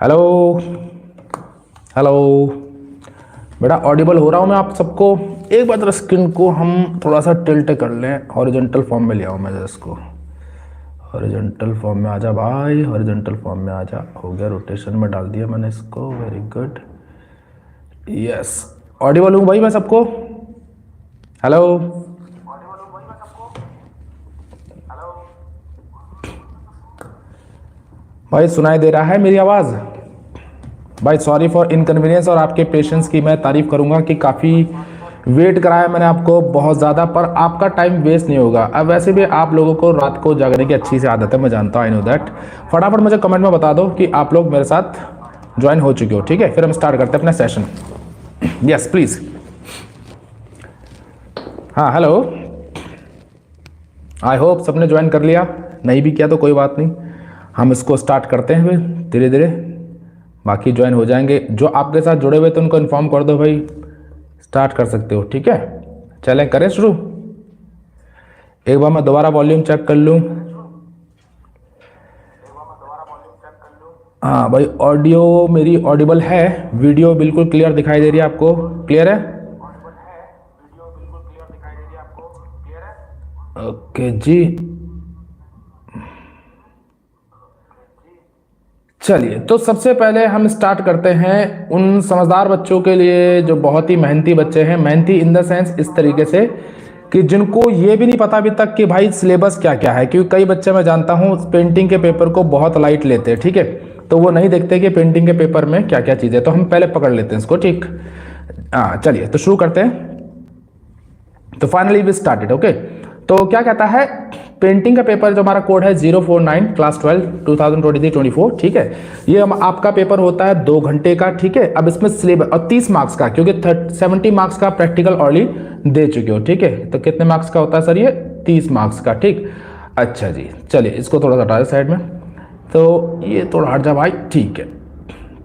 Hello hello बेटा, Audible हो रहा हूँ मैं आप सबको? एक बार जरा स्क्रीन को हम थोड़ा सा टिल्ट कर लें, हॉरिजॉन्टल फॉर्म में ले आऊँ मैं जरा इसको। हॉरिजॉन्टल फॉर्म में आ जा भाई, हॉरिजॉन्टल फॉर्म में आ जा। हो गया, रोटेशन में डाल दिया मैंने इसको, वेरी गुड। यस, ऑडिबल हूँ भाई मैं सबको? हेलो भाई, सुनाई दे रहा है मेरी आवाज़? भाई सॉरी फॉर इनकन्वीनियंस, और आपके पेशेंस की मैं तारीफ़ करूंगा कि काफ़ी वेट कराया मैंने आपको बहुत ज़्यादा, पर आपका टाइम वेस्ट नहीं होगा। अब वैसे भी आप लोगों को रात को जागने की अच्छी सी आदत है, मैं जानता हूँ, आई नो दैट। फटाफट मुझे कमेंट में बता दो कि आप लोग मेरे साथ ज्वाइन हो चुके हो, ठीक है? फिर हम स्टार्ट करते हैं अपना सेशन। Yes please. हाँ हेलो, आई होप सबने ज्वाइन कर लिया। नहीं भी किया तो कोई बात नहीं, हम इसको स्टार्ट करते हैं फिर धीरे धीरे, बाकी ज्वाइन हो जाएंगे। जो आपके साथ जुड़े हुए तो उनको इन्फॉर्म कर दो भाई, स्टार्ट कर सकते हो, ठीक है? चलें करें शुरू। एक बार मैं दोबारा वॉल्यूम चेक कर लूँ। हाँ भाई, ऑडियो मेरी ऑडिबल है, वीडियो बिल्कुल क्लियर दिखाई दे रही है आपको? क्लियर है? ओके जी, चलिए तो सबसे पहले हम स्टार्ट करते हैं उन समझदार बच्चों के लिए जो बहुत ही मेहनती बच्चे हैं। मेहनती इन द सेंस इस तरीके से कि जिनको ये भी नहीं पता अभी तक कि भाई सिलेबस क्या क्या है, क्योंकि कई बच्चे मैं जानता हूँ पेंटिंग के पेपर को बहुत लाइट लेते हैं, ठीक है? तो वो नहीं देखते कि पेंटिंग के पेपर में क्या क्या चीज़ें, तो हम पहले पकड़ लेते हैं इसको, ठीक? हाँ चलिए तो शुरू करते हैं। तो फाइनली वी स्टार्टेड, ओके। तो क्या कहता है, पेंटिंग का पेपर जो हमारा कोड है 049 क्लास 12 2023-24, ठीक है? ये आपका पेपर होता है 2 घंटे का, ठीक है? अब इसमें सिलेबस और 30 मार्क्स का, क्योंकि 70 मार्क्स का प्रैक्टिकल ऑलरेडी दे चुके हो, ठीक है? तो कितने मार्क्स का होता है सर ये? 30 मार्क्स का, ठीक? अच्छा जी, चलिए इसको थोड़ा सा हटा दे साइड में, तो ये थोड़ा हट जा भाई, ठीक है?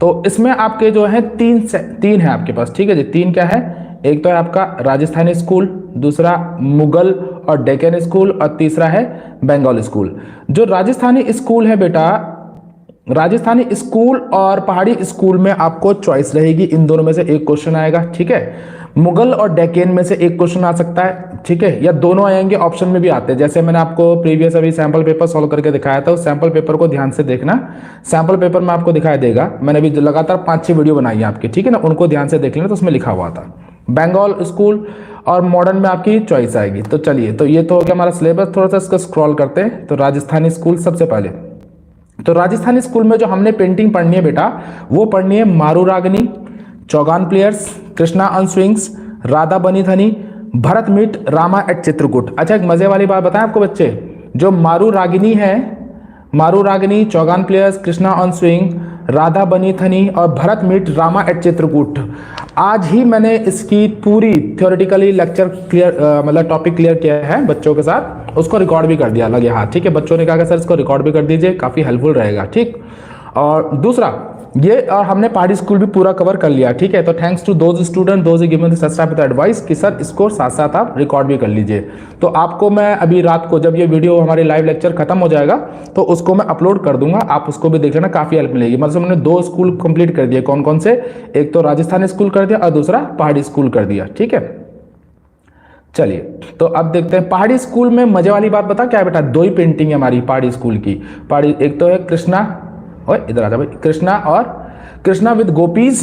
तो इसमें आपके जो है तीन है आपके पास, ठीक है जी? तीन क्या है? एक तो है आपका राजस्थानी स्कूल, दूसरा मुगल और डेक्कन स्कूल, और तीसरा है बंगाल स्कूल। जो राजस्थानी स्कूल है बेटा, राजस्थानी स्कूल और पहाड़ी स्कूल में आपको चॉइस रहेगी, इन दोनों में से एक क्वेश्चन आएगा, ठीक है? मुगल और डेक्कन में से एक क्वेश्चन आ सकता है, ठीक है? या दोनों आएंगे, ऑप्शन में भी आते हैं। जैसे मैंने आपको प्रीवियस अभी सैंपल पेपर सॉल्व करके दिखाया था, उस सैंपल पेपर को ध्यान से देखना। सैंपल पेपर में आपको दिखाई देगा, मैंने अभी लगातार 5-6 वीडियो बनाई है आपकी, ठीक है ना? उनको ध्यान से देख लेना, तो उसमें लिखा हुआ था बंगाल स्कूल और मॉडर्न में आपकी चॉइस आएगी। तो चलिए, तो ये तो हो गया हमारा सिलेबस। थोड़ा सा इसको स्क्रॉल करते हैं। तो राजस्थानी स्कूल सबसे पहले, तो राजस्थानी स्कूल में जो हमने पेंटिंग पढ़नी है बेटा, वो पढ़नी है Maru Ragini, Chaugan players, Krishna on swings, Radha Bani Thani, Bharat meet, Rama at Chitrakoot. अच्छा, एक मजे वाली बात बताएं आपको बच्चे, जो मारू रागिनी है, मारू Ragini, Chaugan players, Krishna on swing, Radha Bani थनी और भरत मीट रामा एट चित्रकूट, आज ही मैंने इसकी पूरी थ्योरेटिकली लेक्चर क्लियर, मतलब टॉपिक क्लियर किया है बच्चों के साथ, उसको रिकॉर्ड भी कर दिया लगे हाथ, ठीक है? बच्चों ने कहा कि सर इसको रिकॉर्ड भी कर दीजिए, काफ़ी हेल्पफुल रहेगा, ठीक? और दूसरा ये, और हमने पहाड़ी स्कूल भी पूरा कवर कर लिया, ठीक है? तो thanks to those student those given this advice कि सर इसको साथ साथ आप रिकॉर्ड भी कर लीजिए। तो आपको मैं अभी रात को, जब ये वीडियो हमारे लाइव लेक्चर खत्म हो जाएगा, तो उसको मैं अपलोड कर दूंगा, आप उसको भी देख लेना, काफ़ी हेल्प मिलेगी। मतलब मैंने 2 स्कूल कंप्लीट कर दिए। कौन कौन से? एक तो राजस्थानी स्कूल कर दिया और दूसरा पहाड़ी स्कूल कर दिया, ठीक है? चलिए तो अब देखते हैं पहाड़ी स्कूल में मजे वाली बात बता क्या है बेटा, 2 ही पेंटिंग है हमारी पहाड़ी स्कूल की। पहाड़ी एक तो है कृष्णा, ओए इधर आ जा भाई, कृष्णा और Krishna with gopis,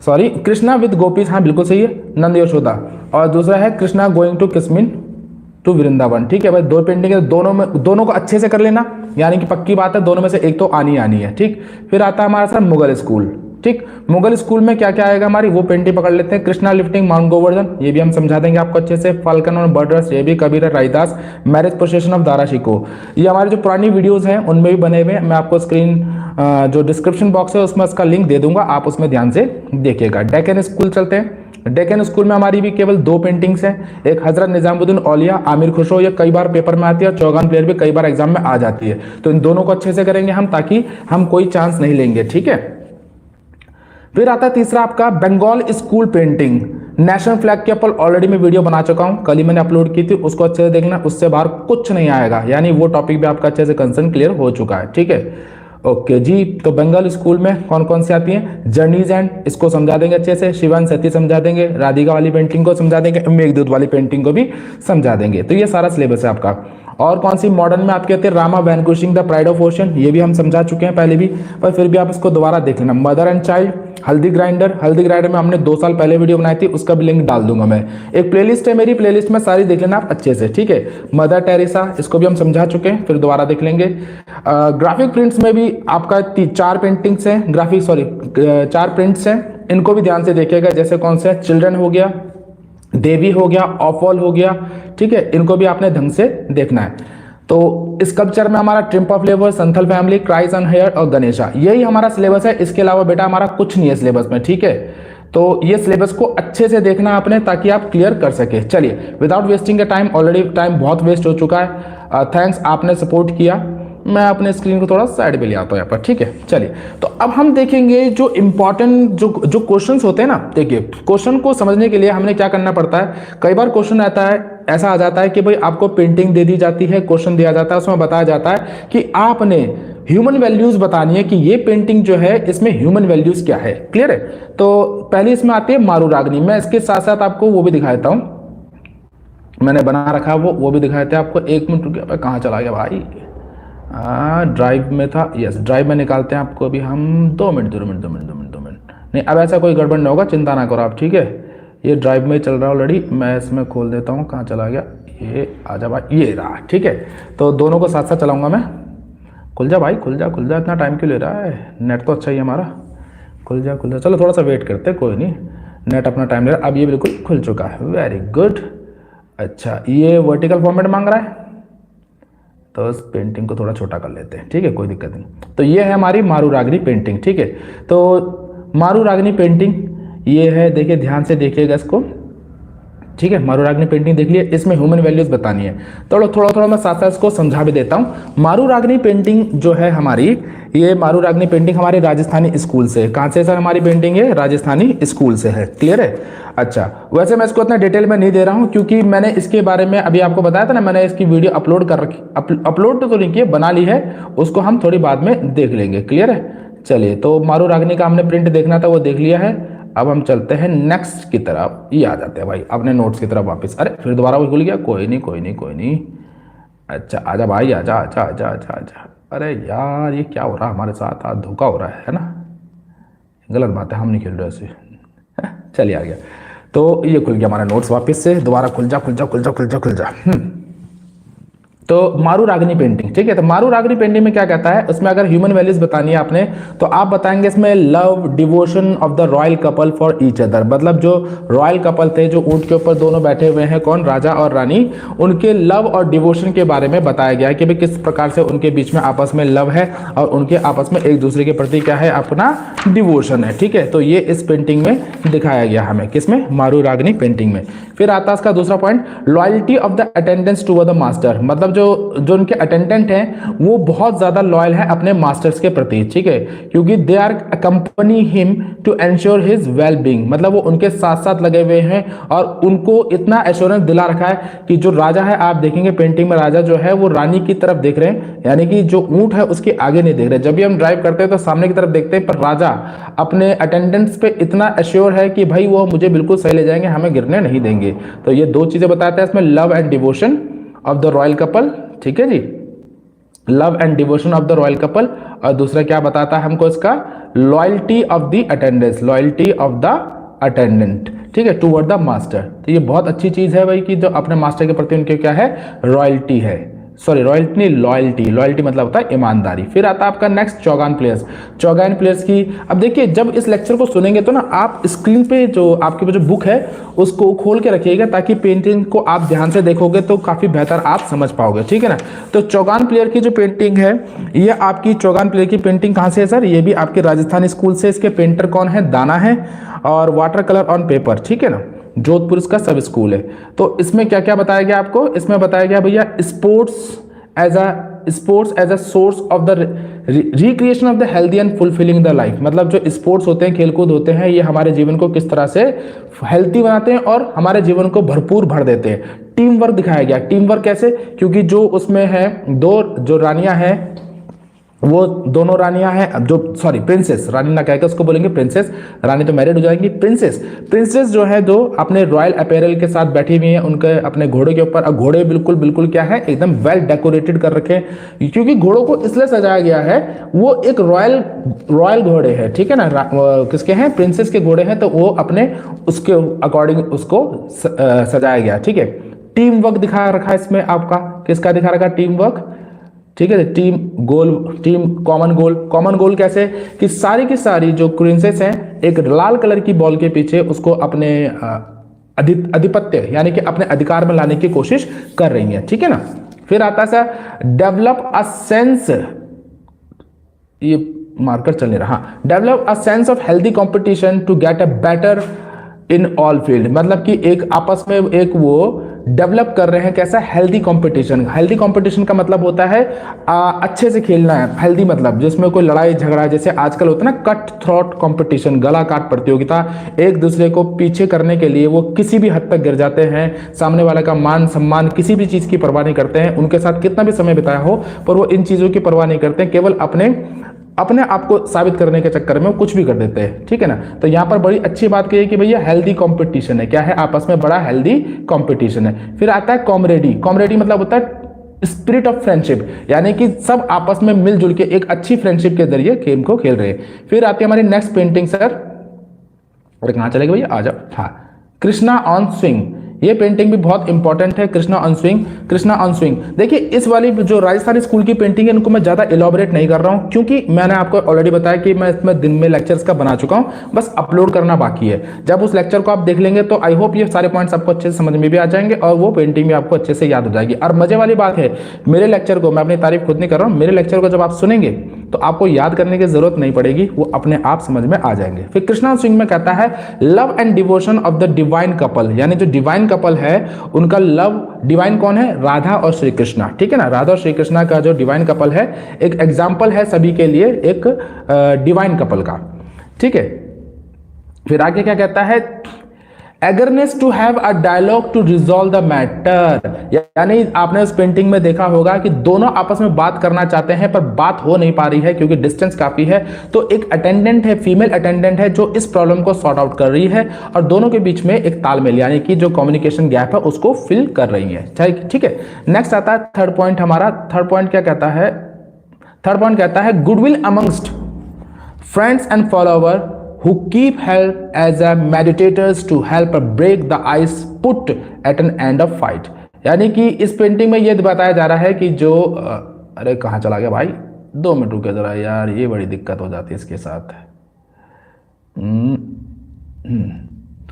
sorry Krishna with gopis, हाँ बिल्कुल सही है, नंद यशोदा। और दूसरा है Krishna going to kinsmen to Vrindavan, ठीक है भाई? 2 पेंटिंग है, दोनों को अच्छे से कर लेना, यानी कि पक्की बात है, दोनों में से एक तो आनी है, ठीक? फिर आता है हमारा सर मुगल स्कूल, ठीक? मुगल स्कूल में क्या क्या आएगा हमारी, वो पेंटिंग पकड़ लेते हैं। कृष्णा लिफ्टिंग माउंट गोवर्धन, ये भी हम समझा देंगे आपको अच्छे से। फाल्कन और बर्डर्स, ये भी Kabir Raidas, marriage procession of Dara Shikoh, ये हमारी जो पुरानी वीडियोस हैं उनमें भी बने हुए हैं। मैं आपको स्क्रीन जो डिस्क्रिप्शन बॉक्स है उसमें उसका लिंक दे दूंगा, आप उसमें ध्यान से देखिएगा। डेक्कन स्कूल चलते हैं। डेक्कन स्कूल में हमारी भी केवल 2 पेंटिंग्स हैं, एक हजरत निजामुद्दीन औलिया आमिर खुसरो, ये कई बार पेपर में आती है, और चौगान प्लेयर भी कई बार एग्जाम में आ जाती है। तो इन दोनों को अच्छे से करेंगे हम, ताकि हम कोई चांस नहीं लेंगे, ठीक है? फिर आता है तीसरा आपका Bengal school painting. National flag के ऊपर ऑलरेडी मैं वीडियो बना चुका हूं, कल ही मैंने अपलोड की थी, उसको अच्छे से देखना, उससे बाहर कुछ नहीं आएगा, यानी वो टॉपिक भी आपका अच्छे से कंसर्न क्लियर हो चुका है, ठीक है? ओके जी, तो बंगाल स्कूल में कौन कौन सी आती हैं? जर्नीज एंड, इसको समझा देंगे अच्छे से, शिवान सती समझा देंगे, राधिका वाली पेंटिंग को समझा देंगे, मेघदूत वाली पेंटिंग को भी समझा देंगे। तो ये सारा सिलेबस है आपका। और कौन सी मॉडर्न में आपके आते हैं? Rama vanquishing the pride of ocean, ये भी हम समझा चुके हैं पहले भी, पर फिर भी आप इसको दोबारा देख लेना। मदर एंड चाइल्ड, हल्दी ग्राइंडर, हल्दी ग्राइंडर में हमने 2 साल पहले वीडियो बनाई थी, उसका भी लिंक डाल दूंगा मैं। एक प्लेलिस्ट है मेरी, प्लेलिस्ट में सारी देख लेना आप अच्छे से, ठीक है। मदर टेरेसा, इसको भी हम समझा चुके हैं, फिर दोबारा देख लेंगे। ग्राफिक प्रिंट्स में भी आपका 4 पेंटिंग्स हैं, 4 प्रिंट्स हैं, इनको भी ध्यान से देखिएगा। जैसे कौन से? चिल्ड्रन हो गया, देवी हो गया, ऑफऑल हो गया, ठीक है, इनको भी आपने ढंग से देखना है। तो स्कल्पचर में हमारा triumph of labour, Santhal family, Christ on hair और गणेशा, यही हमारा सिलेबस है। इसके अलावा बेटा हमारा कुछ नहीं है सिलेबस में, ठीक है। तो ये सिलेबस को अच्छे से देखना आपने, ताकि आप क्लियर कर सके। चलिए, विदाउट वेस्टिंग का टाइम, ऑलरेडी टाइम बहुत वेस्ट हो चुका है। थैंक्स, आपने सपोर्ट किया। मैं अपने स्क्रीन को थोड़ा साइड पे ले आता हूँ यहाँ पर, ठीक है। चलिए, तो अब हम देखेंगे जो इंपॉर्टेंट जो क्वेश्चंस होते हैं ना। देखिए, क्वेश्चन को समझने के लिए हमने क्या करना पड़ता है, कई बार क्वेश्चन आता है, ऐसा आ जाता है कि भाई आपको पेंटिंग दे दी जाती है, क्वेश्चन दिया जाता है, उसमें बताया जाता है कि आपने ह्यूमन वैल्यूज बतानी है कि ये पेंटिंग जो है इसमें ह्यूमन वैल्यूज क्या है। क्लियर है? तो पहले इसमें आती है मारू रागनी। मैं इसके साथ साथ आपको वो भी दिखा देता हूँ, मैंने बना रखा वो भी दिखाए थे आपको। 1 मिनट रुक गया, कहाँ चला गया भाई? ड्राइव में था, यस, ड्राइव में निकालते हैं आपको अभी हम। 2 मिनट नहीं, अब ऐसा कोई गड़बड़ नहीं होगा, चिंता ना करो आप, ठीक है। ये ड्राइव में चल रहा है ऑलरेडी, मैं इसमें खोल देता हूँ। कहाँ चला गया ये? आजा भाई, ये रहा, ठीक है। तो दोनों को साथ साथ चलाऊंगा मैं। खुल जा भाई, खुल जा, इतना टाइम क्यों ले रहा है? नेट तो अच्छा ही है हमारा। खुल जा। चलो थोड़ा सा वेट करते हैं, कोई नहीं, नेट अपना टाइम ले रहा है। अब ये बिल्कुल खुल चुका है, वेरी गुड। अच्छा, ये वर्टिकल फॉर्मेट मांग रहा है, तो इस पेंटिंग को थोड़ा छोटा कर लेते हैं, ठीक है, कोई दिक्कत नहीं। तो ये है हमारी मारू रागनी पेंटिंग, ठीक है। तो मारू रागनी पेंटिंग ये है, देखिए ध्यान से देखिएगा इसको, ठीक है। मारू रागनी पेंटिंग देख लिए, इसमें ह्यूमन वैल्यूज बतानी है। तो थोड़ा मैं साथ साथ इसको समझा भी देता हूँ। मारू रागनी पेंटिंग जो है हमारी, ये मारू रागनी पेंटिंग हमारी राजस्थानी स्कूल से। कहाँ से सर हमारी पेंटिंग है? राजस्थानी स्कूल से है। क्लियर है? अच्छा, वैसे मैं इसको इतना डिटेल में नहीं दे रहा हूँ, क्योंकि मैंने इसके बारे में अभी आपको बताया था ना, मैंने इसकी वीडियो अपलोड कर रखी, अपलोड तो नहीं की, बना ली है, उसको हम थोड़ी बाद में देख लेंगे। क्लियर है? चलिए, तो मारू रागनी का हमने प्रिंट देखना था, वो देख लिया है। अब हम चलते हैं नेक्स्ट की तरफ, ये आ जाते हैं भाई अपने नोट्स की तरफ वापस। अरे फिर दोबारा वो भूल गया, कोई नहीं। अच्छा, आजा भाई, आजा। अरे यार, ये क्या हो रहा है हमारे साथ? आज धोखा हो रहा है ना? गलत बात है, हम नहीं खेल रहे ऐसे। चलिए, आ गया। तो ये खुल गया हमारा नोट्स वापस से, दोबारा खुल जा। तो मारू रागनी पेंटिंग, ठीक है। तो मारू रागनी पेंटिंग में क्या कहता है, उसमें अगर ह्यूमन वैल्यूज बतानी है आपने, तो आप बताएंगे इसमें love devotion of the royal couple for each other. मतलब जो रॉयल कपल थे, जो ऊंट के ऊपर दोनों बैठे हुए हैं, कौन? राजा और रानी, उनके लव और डिवोशन के बारे में बताया गया है कि भाई किस प्रकार से उनके बीच में आपस में लव है और उनके आपस में एक दूसरे के प्रति क्या है, अपना डिवोशन है, ठीक है। तो ये इस पेंटिंग में दिखाया गया हमें, किसमें? मारू रागनी पेंटिंग में। फिर आता है इसका दूसरा point, loyalty of the attendance toward the master. मतलब जो उनके अटेंडेंट हैं वो बहुत ज्यादा लॉयल है अपने मास्टर्स के प्रति, ठीक है, क्योंकि they are accompany him to ensure his well being. मतलब वो उनके साथ साथ लगे हुए हैं और उनको इतना एश्योरेंस दिला रखा है कि जो राजा है, आप देखेंगे पेंटिंग में राजा जो है वो रानी की तरफ देख रहे हैं, यानी कि जो ऊंट है उसके आगे नहीं देख रहे। जब भी हम ड्राइव करते हैं तो सामने की तरफ देखते हैं, पर राजा अपने अटेंडेंट्स पे इतना एश्योर है कि भाई वो मुझे बिल्कुल सही ले जाएंगे, हमें गिरने नहीं देंगे। तो ये 2 चीजें बताते हैं इसमें, love and devotion of the royal couple, ठीक है जी, love and devotion of the royal couple. और दूसरा क्या बताता है हमको इसका, loyalty of the attendance, loyalty of the attendant, ठीक है, टुवर्ड द मास्टर। तो ये बहुत अच्छी चीज है भाई कि जो अपने मास्टर के प्रति उनके क्या है, रॉयल्टी है। सॉरी, रॉयल्टी नहीं, लॉयल्टी। लॉयल्टी मतलब होता है ईमानदारी। फिर आता है आपका next, Chaugan players. Chaugan players की, अब देखिए जब इस लेक्चर को सुनेंगे तो ना आप स्क्रीन पे जो आपकी जो बुक है उसको खोल के रखिएगा, ताकि पेंटिंग को आप ध्यान से देखोगे तो काफी बेहतर आप समझ पाओगे, ठीक है ना। तो चौगान प्लेयर की जो पेंटिंग है, ये आपकी चौगान प्लेयर की पेंटिंग कहाँ से है सर? ये भी आपके राजस्थान स्कूल से। इसके पेंटर कौन है? दाना है। और वाटर कलर ऑन पेपर, ठीक है ना, जोधपुर इसका सब स्कूल है। तो इसमें क्या क्या बताया गया आपको? इसमें बताया गया भैया sports as a source of the recreation of the healthy and fulfilling the life. मतलब जो स्पोर्ट्स होते हैं, खेलकूद होते हैं, ये हमारे जीवन को किस तरह से हेल्थी बनाते हैं और हमारे जीवन को भरपूर भर देते हैं। टीम वर्क दिखाया गया। टीम वर्क कैसे? क्योंकि जो उसमें है 2 जो रानियां हैं, वो दोनों रानियां हैं, जो सॉरी प्रिंसेस, रानी ना कहकर उसको बोलेंगे प्रिंसेस, रानी तो मैरिड हो जाएंगी। प्रिंसेस, प्रिंसेस जो है दो अपने रॉयल अपैरल के साथ बैठी हुई हैं उनके अपने घोड़े के ऊपर। अब घोड़े बिल्कुल बिल्कुल क्या है, एकदम वेल डेकोरेटेड कर रखे हैं, क्योंकि घोड़ों को इसलिए सजाया गया है, वो एक रॉयल रॉयल घोड़े हैं, ठीक है ना, किसके हैं, प्रिंसेस के घोड़े हैं, तो वो अपने उसके अकॉर्डिंग उसको सजाया गया, ठीक है। टीम वर्क दिखा रखा है इसमें आपका, किसका दिखा रखा, टीम वर्क, ठीक है। Team goal, team common goal, common goal कैसे कि सारी की सारी जो प्रिंसेस हैं एक लाल कलर की बॉल के पीछे उसको अपने अधिपत्य यानी कि अपने अधिकार में लाने की कोशिश कर रही हैं, ठीक है ना। फिर आता है सर डेवलप अ सेंस, ये मार्कर चल नहीं रहा, develop a sense of healthy competition to get a better in all field, मतलब कि एक आपस में एक वो डेवलप कर रहे हैं कैसा, हेल्दी कंपटीशन। हेल्दी कंपटीशन का मतलब होता है अच्छे से खेलना है, हेल्दी मतलब जिसमें कोई लड़ाई झगड़ा, जैसे आजकल होता है ना कट थ्रोट कंपटीशन, गला काट प्रतियोगिता, एक दूसरे को पीछे करने के लिए वो किसी भी हद तक गिर जाते हैं, सामने वाले का मान सम्मान किसी भी चीज की परवाह नहीं करते हैं, उनके साथ कितना भी समय बिताया हो पर वो इन चीजों की परवाह नहीं करते हैं, केवल अपने अपने आप को साबित करने के चक्कर में वो कुछ भी कर देते हैं, ठीक है ना। तो यहां पर बड़ी अच्छी बात कही कि भैया हेल्दी कंपटीशन है, क्या है, आपस में बड़ा हेल्दी कंपटीशन है। फिर आता है कॉमरेडी, कॉमरेडी मतलब होता है स्पिरिट ऑफ फ्रेंडशिप, यानी कि सब आपस में मिलजुल के एक अच्छी फ्रेंडशिप के जरिए गेम को खेल रहे हैं। फिर आती है हमारी नेक्स्ट पेंटिंग सर, और कहां चलेगा भैया, आ जाओ, हाँ, कृष्णा ऑन स्विंग, ये पेंटिंग भी बहुत इंपॉर्टेंट है, Krishna on swing, Krishna on swing. देखिए इस वाली जो राजस्थानी स्कूल की पेंटिंग है इनको मैं ज्यादा इलॉबरेट नहीं कर रहा हूं, क्योंकि मैंने आपको ऑलरेडी बताया कि मैं इसमें दिन में लेक्चर्स का बना चुका हूं, बस अपलोड करना बाकी है। जब उस लेक्चर को आप देख लेंगे तो आई होप ये सारे पॉइंट्स आपको अच्छे से समझ में भी आ जाएंगे और वो पेंटिंग भी आपको अच्छे से याद हो जाएगी। और मजे वाली बात है, मेरे लेक्चर को, मैं अपनी तारीफ खुद नहीं कर रहा हूं, मेरे लेक्चर को जब आप सुनेंगे तो आपको याद करने की जरूरत नहीं पड़ेगी, वो अपने आप समझ में आ जाएंगे। फिर कृष्णा ऑन स्विंग में कहता है love and devotion of the divine couple, यानी जो डिवाइन कपल है उनका लव, डिवाइन कौन है, राधा और श्री कृष्णा, ठीक है ना, राधा और श्री कृष्णा का जो डिवाइन कपल है एक एग्जाम्पल है सभी के लिए एक डिवाइन कपल का, ठीक है। फिर आगे क्या कहता है, eagerness to have a dialogue to resolve the matter, यानी आपने उस पेंटिंग में देखा होगा कि दोनों आपस में बात करना चाहते हैं पर बात हो नहीं पा रही है क्योंकि डिस्टेंस काफी है, तो एक अटेंडेंट है, फीमेल अटेंडेंट है जो इस प्रॉब्लम को सॉर्ट आउट कर रही है और दोनों के बीच में एक तालमेल यानी कि जो कम्युनिकेशन गैप है उसको फिल कर रही है, ठीक है। नेक्स्ट आता है थर्ड पॉइंट हमारा, थर्ड पॉइंट क्या कहता है, थर्ड पॉइंट कहता है goodwill amongst friends and follower who keep help as a meditators to help break the ice put at an end of fight, यानी कि इस पेंटिंग में यह बताया जा रहा है कि जो अरे कहाँ चला गया भाई, 2 मिनट रुके जरा यार, ये बड़ी दिक्कत हो जाती है इसके साथ।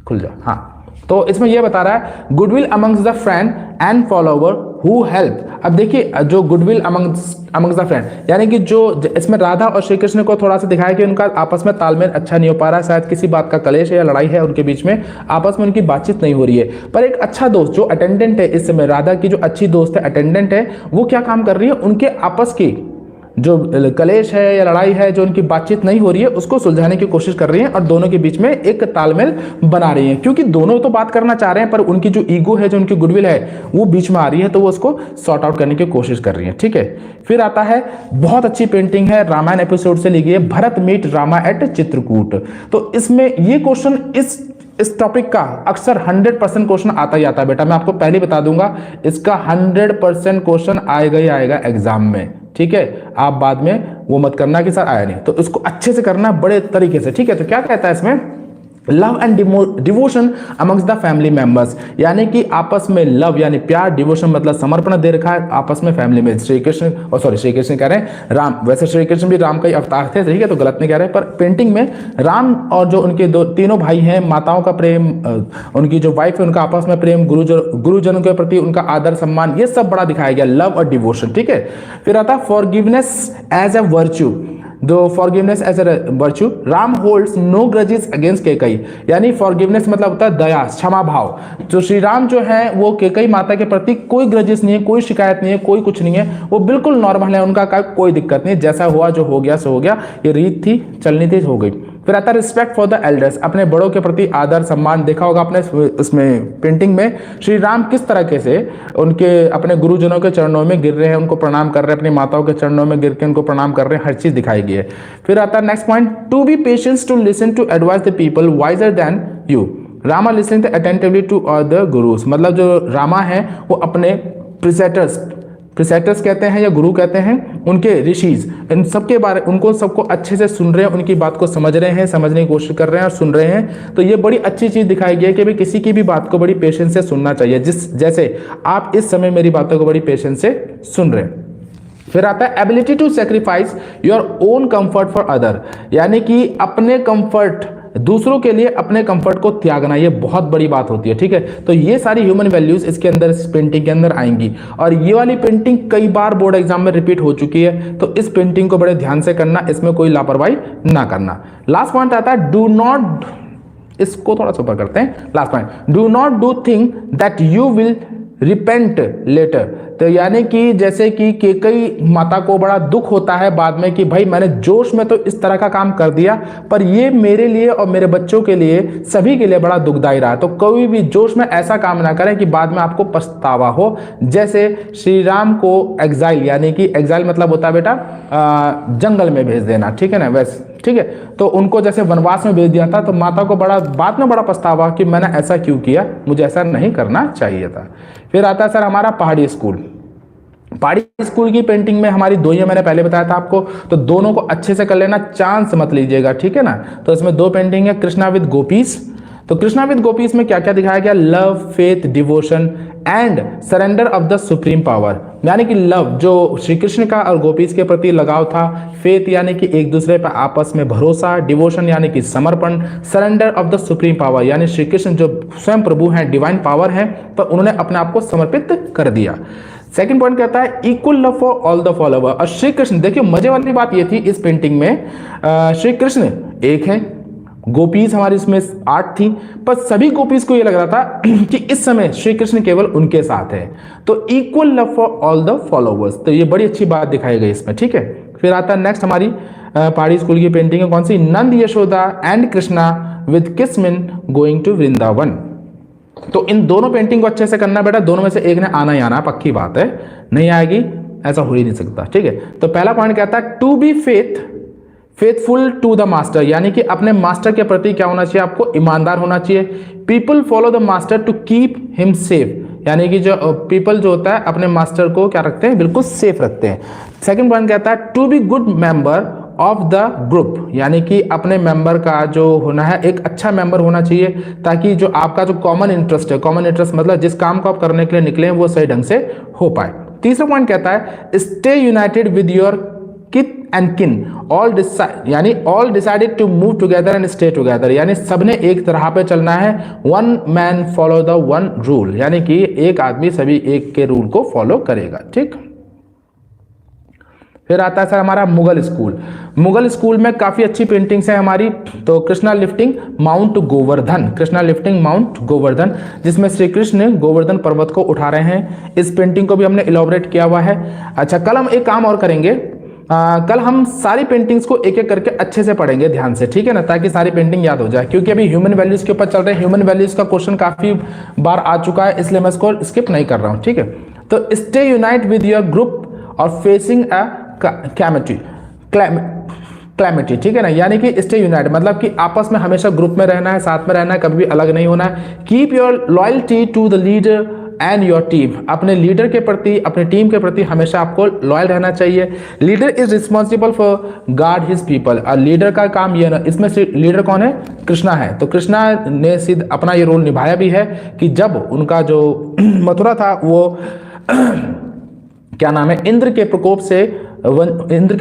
खुल जाओ, हाँ। तो इसमें यह बता रहा है goodwill amongst the friend and follower who help. अब देखिए जो गुडविल अमंग्स द फ्रेंड यानी कि जो इसमें राधा और श्री कृष्ण को थोड़ा सा दिखाया कि उनका आपस में तालमेल अच्छा नहीं हो पा रहा, शायद किसी बात का कलेश है या लड़ाई है उनके बीच में, आपस में उनकी बातचीत नहीं हो रही है। पर एक अच्छा दोस्त जो अटेंडेंट है, इस समय राधा की जो अच्छी दोस्त है अटेंडेंट है, वो क्या काम कर रही है, उनके आपस की जो कलेश है या लड़ाई है, जो उनकी बातचीत नहीं हो रही है उसको सुलझाने की कोशिश कर रही है और दोनों के बीच में एक तालमेल बना रही है, क्योंकि दोनों तो बात करना चाह रहे हैं पर उनकी जो ईगो है, जो उनकी गुडविल है वो बीच में आ रही है, तो वो उसको सॉर्ट आउट करने की कोशिश कर रही है, ठीक है। फिर आता है बहुत अच्छी पेंटिंग है, रामायण एपिसोड से ली गई है, भरत मीट रामा एट चित्रकूट। तो इसमें ये क्वेश्चन इस टॉपिक का अक्सर 100% क्वेश्चन आता ही आता है बेटा, मैं आपको पहले बता दूंगा इसका 100% क्वेश्चन आएगा ही आएगा एग्जाम में, ठीक है। आप बाद में वो मत करना कि सर आया नहीं, तो इसको अच्छे से करना बड़े तरीके से, ठीक है। तो क्या कहता है इसमें, love and devotion amongst the family members, यानी कि आपस में लव यानी प्यार, डिवोशन मतलब समर्पण दे रखा है आपस में फैमिली में। श्री कृष्ण और सॉरी श्री कृष्ण कह रहे हैं राम, वैसे श्री कृष्ण भी राम का ही अवतार थे, ठीक है, तो गलत नहीं कह रहे, पर पेंटिंग में राम और जो उनके तीनों भाई हैं, माताओं का प्रेम, उनकी जो वाइफ है उनका आपस में प्रेम, गुरुजनों के प्रति उनका आदर सम्मान, ये सब बड़ा दिखाया गया, लव और डिवोशन, ठीक है। फिर आता है फॉरगिवनेस एज अ वर्च्यू, दो forgiveness as a virtue, Ram holds no grudges against Kaikeyi, यानी फॉरगिवनेस मतलब होता है दया, क्षमा भाव। तो श्री राम जो है वो केकई माता के प्रति कोई ग्रजेस नहीं है, कोई शिकायत नहीं है, कोई कुछ नहीं है, वो बिल्कुल नॉर्मल है, उनका कोई दिक्कत नहीं, जैसा हुआ जो हो गया सो हो गया, ये रीत थी, चलनी थी, हो गई। फिर आता है रिस्पेक्ट फॉर द एल्डर्स, अपने बड़ों के प्रति आदर सम्मान। देखा होगा आपने उसमें पेंटिंग में श्री राम किस तरीके से उनके अपने गुरुजनों के चरणों में गिर रहे हैं, उनको प्रणाम कर रहे हैं, अपनी माताओं के चरणों में गिर के उनको प्रणाम कर रहे हैं, हर चीज दिखाई गई है। फिर आता है next point, to be patience to listen to advice the people wiser than you. Rama listening attentively to the gurus, मतलब जो रामा है वो अपने प्रिसेटर्स कहते हैं या गुरु कहते हैं, उनके ऋषिज, इन सबके बारे उनको सबको अच्छे से सुन रहे हैं, उनकी बात को समझ रहे हैं, समझने की कोशिश कर रहे हैं और सुन रहे हैं। तो ये बड़ी अच्छी चीज दिखाई गई है कि भाई किसी की भी बात को बड़ी पेशेंस से सुनना चाहिए, जैसे आप इस समय मेरी बातों को बड़ी पेशेंस से सुन रहे हैं। फिर आता है ability to sacrifice your own comfort for other, यानी कि अपने कंफर्ट, दूसरों के लिए अपने कंफर्ट को त्यागना, ये बहुत बड़ी बात होती है। ठीक है, तो ये सारी ह्यूमन वैल्यूज इसके अंदर, इस पेंटिंग के अंदर आएंगी। और ये वाली पेंटिंग कई बार बोर्ड एग्जाम में रिपीट हो चुकी है, तो इस पेंटिंग को बड़े ध्यान से करना, इसमें कोई लापरवाही ना करना। लास्ट पॉइंट आता है डू नॉट, इसको थोड़ा सा ऊपर करते हैं, last point, do not do thing that you will repent later. तो यानी कि जैसे कि कई माता को बड़ा दुख होता है बाद में कि भाई मैंने जोश में तो इस तरह का काम कर दिया, पर ये मेरे लिए और मेरे बच्चों के लिए, सभी के लिए बड़ा दुखदायी रहा। तो कोई भी जोश में ऐसा काम ना करें कि बाद में आपको पछतावा हो। जैसे श्री राम को एग्जाइल, यानी कि एग्जाइल मतलब होता है बेटा जंगल में भेज देना, ठीक है ना, वैसे ठीक है। तो उनको जैसे वनवास में भेज दिया था, तो माता को बड़ा बाद में बड़ा पछतावा कि मैंने ऐसा क्यों किया, मुझे ऐसा नहीं करना चाहिए था। फिर आता है सर हमारा पहाड़ी स्कूल। पहाड़ी स्कूल की पेंटिंग में हमारी दो ही, मैंने पहले बताया था आपको, तो दोनों को अच्छे से कर लेना, चांस मत लीजिएगा, ठीक है ना। तो इसमें दो पेंटिंग है, कृष्णा विद गोपीस। तो कृष्णा विद गोपीस में क्या क्या दिखाया गया, love, faith, devotion and surrender of the supreme power, यानी कि लव जो श्री कृष्ण का और गोपीस के प्रति लगाव था, फेथ यानी कि एक दूसरे पर आपस में भरोसा, डिवोशन यानी कि समर्पण, surrender of the supreme power यानी श्री कृष्ण जो स्वयं प्रभु हैं, डिवाइन पावर है, तो उन्होंने अपने आप को समर्पित कर दिया। सेकंड पॉइंट कहता है equal love for all the follower. और श्री कृष्ण, देखिए मजे वाली बात ये थी इस पेंटिंग में, श्री कृष्ण एक है, गोपीज हमारी इसमें 8 थी, पर सभी गोपीज को ये लग रहा था कि इस समय श्री कृष्ण केवल उनके साथ है। तो equal love for all the followers, तो ये बड़ी अच्छी बात दिखाई गई इसमें, ठीक है। फिर आता है नेक्स्ट हमारी पहाड़ी स्कूल की पेंटिंग है, कौन सी, Nand Yashoda and Krishna with kinsmen going to Vrindavan. तो इन दोनों पेंटिंग को अच्छे से करना बेटा, दोनों में से एक ने आना ही आना, पक्की बात है, नहीं आएगी ऐसा हो ही नहीं सकता, ठीक है। तो पहला पॉइंट कहता है to be faithful to the master, यानी कि अपने मास्टर के प्रति क्या होना चाहिए, आपको ईमानदार होना चाहिए। People follow the master to keep him safe, यानी कि जो पीपल जो होता है अपने मास्टर को क्या रखते हैं, बिल्कुल सेफ रखते हैं। सेकंड पॉइंट कहता है to be good member of the group, यानी कि अपने मेंबर का जो होना है, एक अच्छा मेंबर होना चाहिए, ताकि जो आपका जो कॉमन इंटरेस्ट है, कॉमन इंटरेस्ट मतलब जिस काम को आप करने के लिए निकले हैं वो सही ढंग से हो पाए। तीसरा पॉइंट कहता है stay united with your kith and kin, यानी all decided to move together and stay together, यानी सबने एक तरह पे चलना है। One man follow the one rule, यानी कि एक आदमी सभी एक के रूल को फॉलो करेगा, ठीक। फिर आता है सर हमारा मुगल स्कूल। मुगल स्कूल में काफी अच्छी पेंटिंग्स है हमारी। तो Krishna lifting mount Govardhan, Krishna lifting mount Govardhan, जिसमें श्री कृष्ण गोवर्धन पर्वत को उठा रहे हैं। इस पेंटिंग को भी हमने इलॉबरेट किया हुआ है। अच्छा, कल हम एक काम और करेंगे, कल हम सारी पेंटिंग्स को एक एक करके अच्छे से पढ़ेंगे ध्यान से, ठीक है ना, ताकि सारी पेंटिंग याद हो जाए, क्योंकि अभी ह्यूमन वैल्यूज के ऊपर चल रहे हैं। ह्यूमन वैल्यूज का क्वेश्चन काफी बार आ चुका है, इसलिए मैं इसको स्किप नहीं कर रहा हूं, ठीक है। तो stay unite with your group और फेसिंग अ क्लैमिटी, ठीक है ना, यानी कि स्टे यूनाइट मतलब कि आपस में हमेशा ग्रुप में रहना है, साथ में रहना है, कभी भी अलग नहीं होना है। Keep your loyalty to the leader and your team, अपने लीडर के प्रति, अपने टीम के प्रति हमेशा आपको लॉयल रहना चाहिए। Leader is responsible for guard his people, और लीडर का काम ये ना, इसमें से लीडर कौन है, कृष्णा है। तो कृष्णा ने सिद्ध अपना ये रोल निभाया भी है कि जब उनका जो मथुरा था वो क्या नाम है, इंद्र के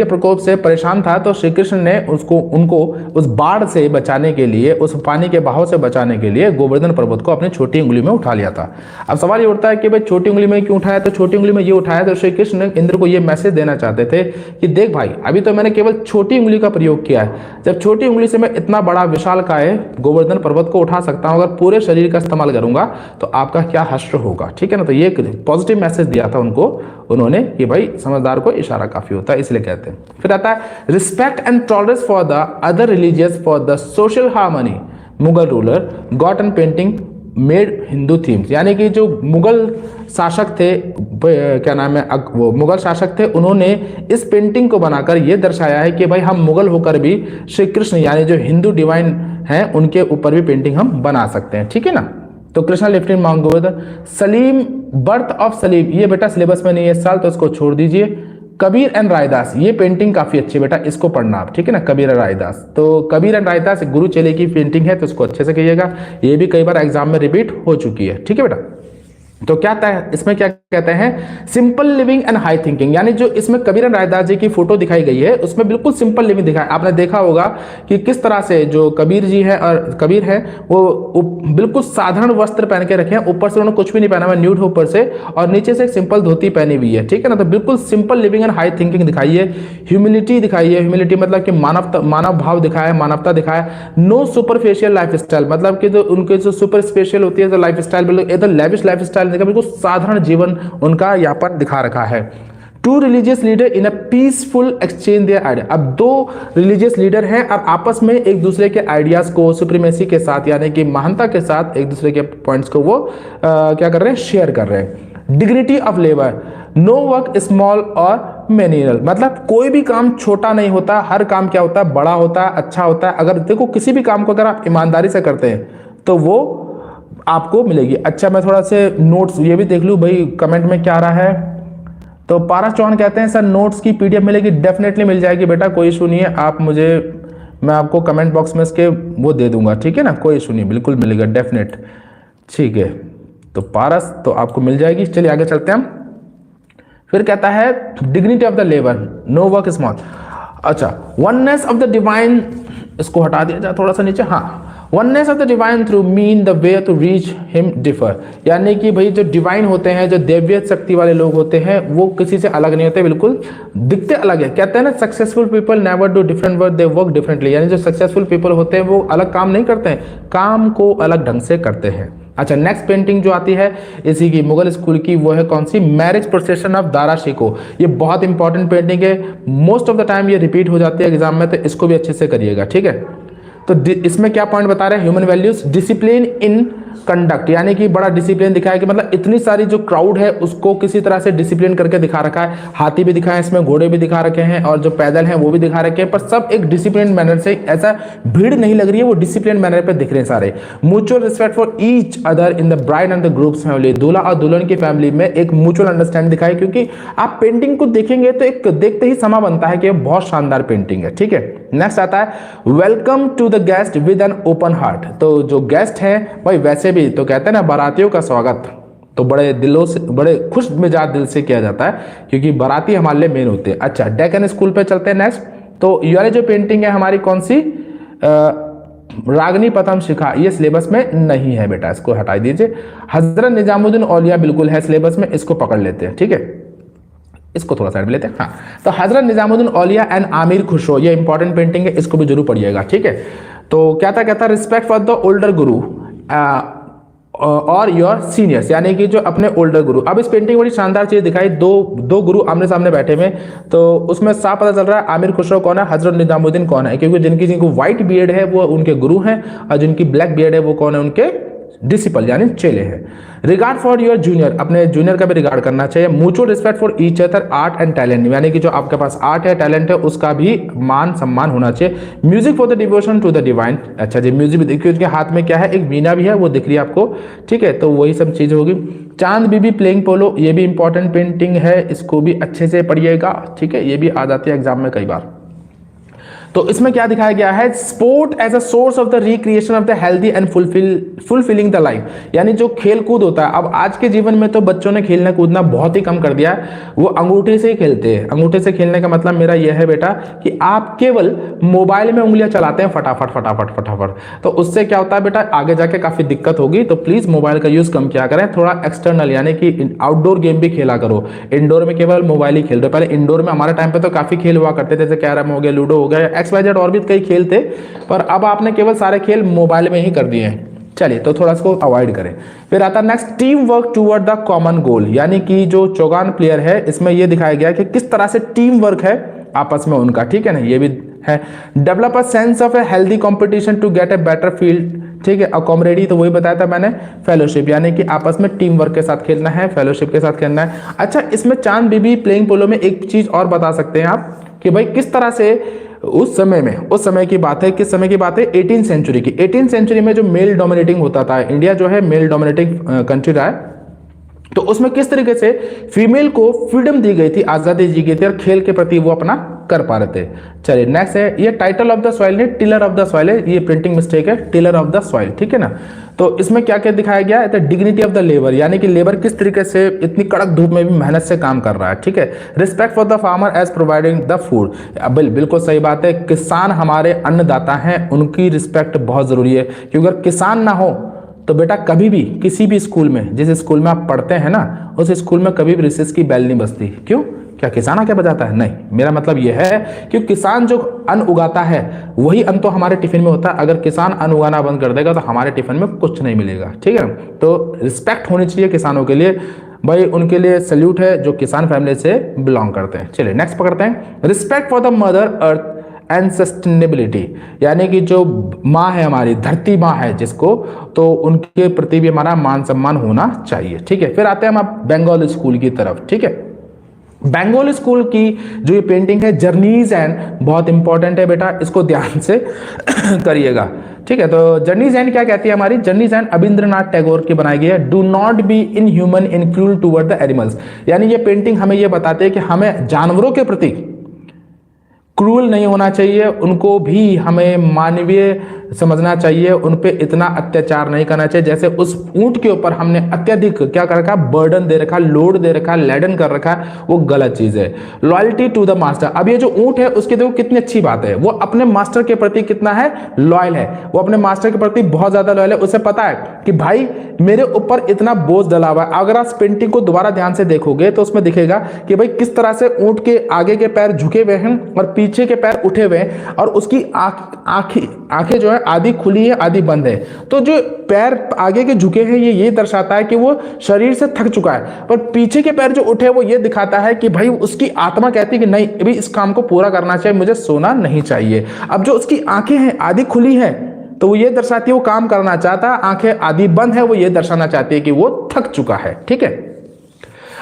प्रकोप से परेशान था, तो श्री कृष्ण ने उनको उस बाढ़ से बचाने के लिए, उस पानी के बहाव से बचाने के लिए गोवर्धन पर्वत को अपनी छोटी उंगली में उठा लिया था। अब सवाल ये उठता है कि भाई छोटी उंगली में क्यों उठाया, तो छोटी उंगली में ये उठाया तो श्री कृष्ण ने इंद्र को ये मैसेज देना चाहते थे कि देख भाई, अभी तो मैंने केवल छोटी उंगली का प्रयोग किया है, जब छोटी उंगली से मैं इतना बड़ा विशालकाय गोवर्धन पर्वत को उठा सकता हूं, अगर पूरे शरीर का इस्तेमाल करूंगा तो आपका क्या हश्र होगा, ठीक है ना। तो ये पॉजिटिव मैसेज दिया था उन्होंने कि भाई समझदार को इशारा काफी काफी होता है, इसलिए कहते हैं। फिर आता है respect and tolerance for the other religious for the social harmony Mughal ruler got and painting made Hindu themes, यानी कि जो मुगल शासक थे, क्या नाम है, वो मुगल शासक थे, उन्होंने इस पेंटिंग को बनाकर ये दर्शाया है कि भाई हम मुगल होकर भी श्री कृष्ण यानी जो हिंदू डिवाइन हैं उनके ऊपर भी पेंटिंग हम बना सकते हैं, ठीक है ना। तो Krishna lift in mount Govardhan. Salim, birth of Salim, ये बेटा सिलेबस में नहीं है इस साल, तो इसको छोड़ दीजिए। कबीर एंड रायदास, ये पेंटिंग काफी अच्छी बेटा, इसको पढ़ना आप, ठीक है ना। कबीर एंड रायदास, तो कबीर एंड रायदास गुरु चेले की पेंटिंग है, तो इसको अच्छे से कहिएगा, ये भी कई बार एग्जाम में रिपीट हो चुकी है, ठीक है बेटा। तो क्या था इसमें, क्या कहते हैं, simple living and high thinking, यानी जो इसमें कबीर एंड रायदास जी की फोटो दिखाई गई है उसमें बिल्कुल सिंपल लिविंग दिखाया। आपने देखा होगा कि किस तरह से जो कबीर जी है और कबीर है वो बिल्कुल साधारण वस्त्र पहन के रखे हैं, ऊपर से उन्होंने कुछ भी नहीं पहना हुआ, न्यूड ऊपर से, और नीचे से एक सिंपल धोती पहनी हुई है, ठीक है ना। तो बिल्कुल simple living and high thinking दिखाई है। ह्यूमिलिटी दिखाई है, ह्यूमिलिटी मतलब कि मानव भाव दिखाया, मानवता दिखाया। नो सुपरफिशियल लाइफ स्टाइल, मतलब कि जो उनके जो सुपर स्पेशल होती है, जो लाइफ स्टाइल बिल्कुल एकदम लेविश लाइफ स्टाइल, बिल्कुल साधारण जीवन उनका यहाँ पर दिखा रखा है। Two religious leader in a peaceful exchange their idea, अब दो रिलीजियस लीडर हैं और आपस में एक दूसरे के आइडियाज को सुप्रीमेसी के साथ, यानी कि महानता के साथ एक दूसरे के पॉइंट्स को वो क्या कर रहे हैं, शेयर कर रहे हैं। Dignity of labour, no work small और मेनिरल, मतलब कोई भी काम छोटा नहीं होता, हर काम क्या होता है, बड़ा होता है, अच्छा होता है। अगर देखो किसी भी काम को अगर आप ईमानदारी से करते हैं तो वो आपको मिलेगी। अच्छा मैं थोड़ा से नोट्स ये भी देख लूँ भाई, कमेंट में क्या आ रहा है। तो पारस चौहान कहते हैं सर नोट्स की पीडीएफ मिलेगी, डेफिनेटली मिल जाएगी बेटा, कोई इशू नहीं है। आप मुझे, मैं आपको कमेंट बॉक्स में इसके वो दे दूंगा, ठीक है ना, कोई इशू नहीं, बिल्कुल मिलेगा डेफिनेट, ठीक है। तो पारस तो आपको मिल जाएगी। चलिए आगे चलते हैं हम। फिर कहता है dignity of the labour, no work small. अच्छा, वननेस ऑफ द डिवाइन, इसको हटा दिया जाए थोड़ा सा नीचे, हाँ। Oneness of the divine through mean the way to reach him differ, यानी कि भाई जो डिवाइन होते हैं, जो देव्य शक्ति वाले लोग होते हैं, वो किसी से अलग नहीं होते, बिल्कुल दिखते अलग है। कहते हैं ना successful people never do different work, they work differently, यानी जो सक्सेसफुल पीपल होते हैं वो अलग काम नहीं करते हैं, काम को अलग ढंग से करते हैं। अच्छा, नेक्स्ट पेंटिंग जो आती है इसी की मुगल स्कूल की, वो है कौन सी, marriage procession of Dara Shikoh. ये बहुत इंपॉर्टेंट पेंटिंग है, मोस्ट ऑफ द टाइम ये रिपीट हो जाती है एग्जाम में, तो इसको भी अच्छे से करिएगा, ठीक है। तो इसमें क्या पॉइंट बता रहे हैं, human values, discipline in conduct, यानी कि बड़ा डिसिप्लिन दिखाया कि मतलब इतनी सारी जो क्राउड है उसको किसी तरह से डिसिप्लिन करके दिखा रखा है। हाथी भी दिखाए इसमें, घोड़े भी दिखा रखे हैं, और जो पैदल हैं वो भी दिखा रखे हैं, पर सब एक डिसिप्लिन मैनर से, ऐसा भीड़ नहीं लग रही है, वो डिसिप्लिन मैनर पे दिख रहे हैं सारे। Mutual respect for each other in the bride and the groups family, दूल्हा और दुल्हन की फैमिली में एक म्यूचुअल अंडरस्टैंडिंग दिखाई, क्योंकि आप पेंटिंग को देखेंगे तो एक देखते ही समा बनता है कि बहुत शानदार पेंटिंग है, ठीक है। नेक्स्ट आता है welcome to the guest with an open heart, तो जो गेस्ट हैं भाई वैसे भी तो कहते हैं ना बारातियों का स्वागत तो बड़े दिलों से, बड़े खुश मिजाज दिल से किया जाता है, क्योंकि बाराती हमारे लिए मेन होते हैं। अच्छा, डेक्कन स्कूल पे चलते हैं नेक्स्ट। तो ये जो पेंटिंग है हमारी कौन सी, रागनी प्रथम शिखा, ये सिलेबस में नहीं है बेटा, इसको हटा दीजिए। हजरत निजामुद्दीन औलिया बिल्कुल है सिलेबस में, इसको पकड़ लेते हैं, ठीक है, इसको थोड़ा साइड में लेते हैं। हाँ, तो हजरत निजामुद्दीन औलिया एंड आमिर खुसरो, ये इंपॉर्टेंट पेंटिंग है, इसको भी जरूर पढ़िएगा, ठीक है। तो क्या था रिस्पेक्ट फॉर द ओल्डर गुरु और योर सीनियर्स, यानी कि जो अपने ओल्डर गुरु। अब इस पेंटिंग बड़ी शानदार चीज दिखाई, दो गुरु आमने सामने बैठे हुए, तो उसमें साफ पता चल रहा है आमिर खुसरो कौन है, हजरत निजामुद्दीन कौन है, क्योंकि जिनको व्हाइट बियर्ड है वो उनके गुरु हैं, और जिनकी ब्लैक बियर्ड है वो कौन है, उनके डिसिपल यानी चेले हैं। रिगार्ड फॉर योर जूनियर, अपने जूनियर का भी रिगार्ड करना चाहिए। Mutual respect for each other art and talent, यानी कि जो आपके पास आर्ट है, टैलेंट है, उसका भी मान सम्मान होना चाहिए। Music for the devotion to the divine, अच्छा जी, म्यूजिक भी देखिए, उसके हाथ में क्या है, एक वीणा भी है, वो दिख रही है आपको, ठीक है, तो वही सब चीज होगी। चांद बीबी प्लेइंग पोलो, ये भी इंपॉर्टेंट पेंटिंग है, इसको भी अच्छे से पढ़िएगा, ठीक है, ये भी आ जाती है एग्जाम में कई बार। तो इसमें क्या दिखाया गया है, sport as a source of the recreation of the healthy and fulfilling the life, यानी जो खेल कूद होता है। अब आज के जीवन में तो बच्चों ने खेलना कूदना बहुत ही कम कर दिया है, वो अंगूठे से ही खेलते हैं। अंगूठे से खेलने का मतलब मेरा यह है बेटा कि आप केवल मोबाइल में उंगलियां चलाते हैं फटाफट फटाफट फटाफट, तो उससे क्या होता है बेटा, आगे जाके काफी दिक्कत होगी। तो प्लीज मोबाइल का यूज कम किया करें, थोड़ा एक्सटर्नल यानी कि आउटडोर गेम भी खेला करो, इंडोर में केवल मोबाइल ही खेल रहे। पहले इंडोर में हमारे टाइम पे तो काफी खेल हुआ करते थे, जैसे कैरम हो गया, लूडो हो गया, XYZ और भी कई खेल थे, पर अब आपने केवल सारे खेल मोबाइल में ही कर दिए हैं। चलिए तो थोड़ा इसको अवॉइड करें। फिर आता है next, team work toward the common goal, यानी कि जो चौगान प्लेयर है इसमें ये दिखाया गया कि किस तरह से टीम वर्क है आपस में उनका, ठीक है ना, ये भी है। Develop a sense of a healthy competition to get a better field, ठीक है। और कॉमरेडी तो वही बताया था मैंने, फेलोशिप यानी कि आपस में टीम वर्क के साथ खेलना है, फेलोशिप के साथ खेलना है। अच्छा, इसमें चांद बीबी प्लेइंग पोलो में एक चीज और बता सकते हैं आप कि भाई किस तरह से उस समय की बात है, किस समय की बात है, 18 सेंचुरी की। 18 सेंचुरी में जो मेल डोमिनेटिंग होता था, इंडिया जो है मेल डोमिनेटिंग कंट्री रहा है, तो उसमें किस तरीके से फीमेल को फ्रीडम दी गई थी, आजादी दी गई थी और खेल के प्रति वो अपना कर पा रहे थे। चलिए नेक्स्ट है, ये टाइटल ऑफ द सॉइल नहीं टिलर ऑफ द सॉइल है, ये प्रिंटिंग मिस्टेक है, टिलर ऑफ द सॉइल, ठीक है ना। तो इसमें क्या क्या दिखाया गया है, डिग्निटी ऑफ द लेबर, यानी कि लेबर किस तरीके से इतनी कड़क धूप में भी मेहनत से काम कर रहा है, ठीक है। Respect for the farmer as providing the food, बिल्कुल सही बात है, किसान हमारे अन्नदाता हैं, उनकी रिस्पेक्ट बहुत जरूरी है, क्योंकि अगर किसान ना हो तो बेटा कभी भी किसी भी स्कूल में, जिस स्कूल में आप पढ़ते हैं ना, उस स्कूल में कभी भी रिसेस की बेल नहीं बजती। क्यों? क्या किसान आके बजाता है? नहीं, मेरा मतलब यह है कि किसान जो अन्न उगाता है वही अन्न तो हमारे टिफिन में होता है। अगर किसान अन्न उगाना बंद कर देगा तो हमारे टिफिन में कुछ नहीं मिलेगा, ठीक है। तो रिस्पेक्ट होनी चाहिए किसानों के लिए, भाई उनके लिए सल्यूट है जो किसान फैमिली से बिलोंग करते हैं। चलिए नेक्स्ट पकड़ते हैं, respect for the mother earth and sustainability, यानी कि जो माँ है हमारी, धरती माँ है जिसको, तो उनके प्रति भी हमारा मान सम्मान होना चाहिए, ठीक है। फिर आते हैं हम अब बंगाल स्कूल की तरफ, ठीक है। बंगाल स्कूल की जो ये पेंटिंग है जर्नीज एंड, बहुत इंपॉर्टेंट है बेटा, इसको ध्यान से करिएगा, ठीक है। तो जर्नीज एंड क्या कहती है हमारी, जर्नीज एंड रविंद्रनाथ टैगोर की बनाई गई है। Do not be in human in cruel toward the animals, यानी ये पेंटिंग हमें ये बताते हैं कि हमें जानवरों के प्रति क्रूल नहीं होना चाहिए, उनको भी हमें मानवीय समझना चाहिए, उन पे इतना अत्याचार नहीं करना चाहिए जैसे उस ऊंट के ऊपर हमने अत्यधिक क्या कर रखा, बर्डन दे रखा, लोड दे रखा, लैडन कर रखा, वो गलत चीज है। लॉयल्टी टू द मास्टर, अब ये जो ऊंट है उसकी देखो कितनी अच्छी बात है, वो अपने मास्टर के प्रति कितना है, लॉयल है, वो अपने मास्टर के प्रति बहुत ज्यादा लॉयल है। उसे पता है कि भाई मेरे ऊपर इतना बोझ डला हुआ है। अगर आप पेंटिंग को दोबारा ध्यान से देखोगे तो उसमें दिखेगा कि भाई किस तरह से ऊंट के आगे के पैर झुके हुए हैं और पीछे के पैर उठे हुए हैं, और उसकी आंखें जो है आधी खुली है आधी बंद है। तो जो पैर आगे के झुके हैं ये दर्शाता है कि वो शरीर से थक चुका है, पर पीछे के पैर जो उठे वो ये दिखाता है कि भाई उसकी आत्मा कहती है कि नहीं, अभी इस काम को पूरा करना चाहिए, मुझे सोना नहीं चाहिए। अब जो उसकी आंखें हैं आधी खुली हैं तो वो ये दर्शाती है वो काम करना चाहता है, आंखें आधी बंद है वो ये दर्शाना चाहती है कि वो थक चुका है, ठीक है।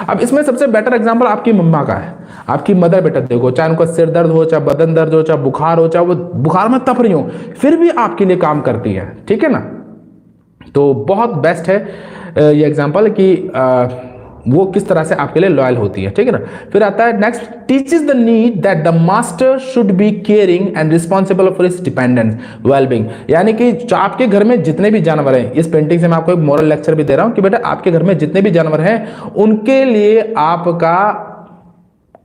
अब इसमें सबसे बेटर एग्जांपल आपकी मम्मा का है, आपकी मदर बेटा देखो, चाहे उनका सिर दर्द हो, चाहे बदन दर्द हो, चाहे बुखार हो, चाहे वो बुखार में तप रही हो, फिर भी आपके लिए काम करती है, ठीक है ना। तो बहुत बेस्ट है ये एग्जांपल कि वो किस तरह से आपके लिए लॉयल होती है, ठीक है ना। फिर आता है next, teaches the need that the master should be caring and responsible for his dependent wellbeing, यानी कि जो आपके घर में जितने भी जानवर हैं, इस पेंटिंग से मैं आपको एक मोरल लेक्चर भी दे रहा हूं कि बेटा आपके घर में जितने भी जानवर हैं उनके लिए आपका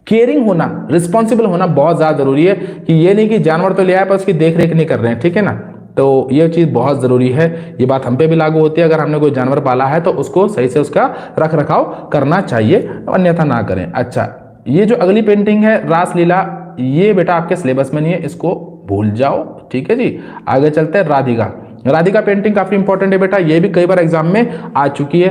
केयरिंग होना, रिस्पॉन्सिबल होना बहुत ज्यादा जरूरी है। कि ये नहीं कि जानवर तो ले आए पर उसकी देख रेख नहीं कर रहे हैं, ठीक है ना। तो ये चीज बहुत जरूरी है, ये बात हम पे भी लागू होती है। अगर हमने कोई जानवर पाला है तो उसको सही से उसका रख रखाव करना चाहिए, अन्यथा ना करें। अच्छा, ये जो अगली पेंटिंग है रासलीला, ये बेटा आपके सिलेबस में नहीं है, इसको भूल जाओ, ठीक है जी। आगे चलते हैं, राधिका। राधिका पेंटिंग काफी इंपॉर्टेंट है बेटा, ये भी कई बार एग्जाम में आ चुकी है,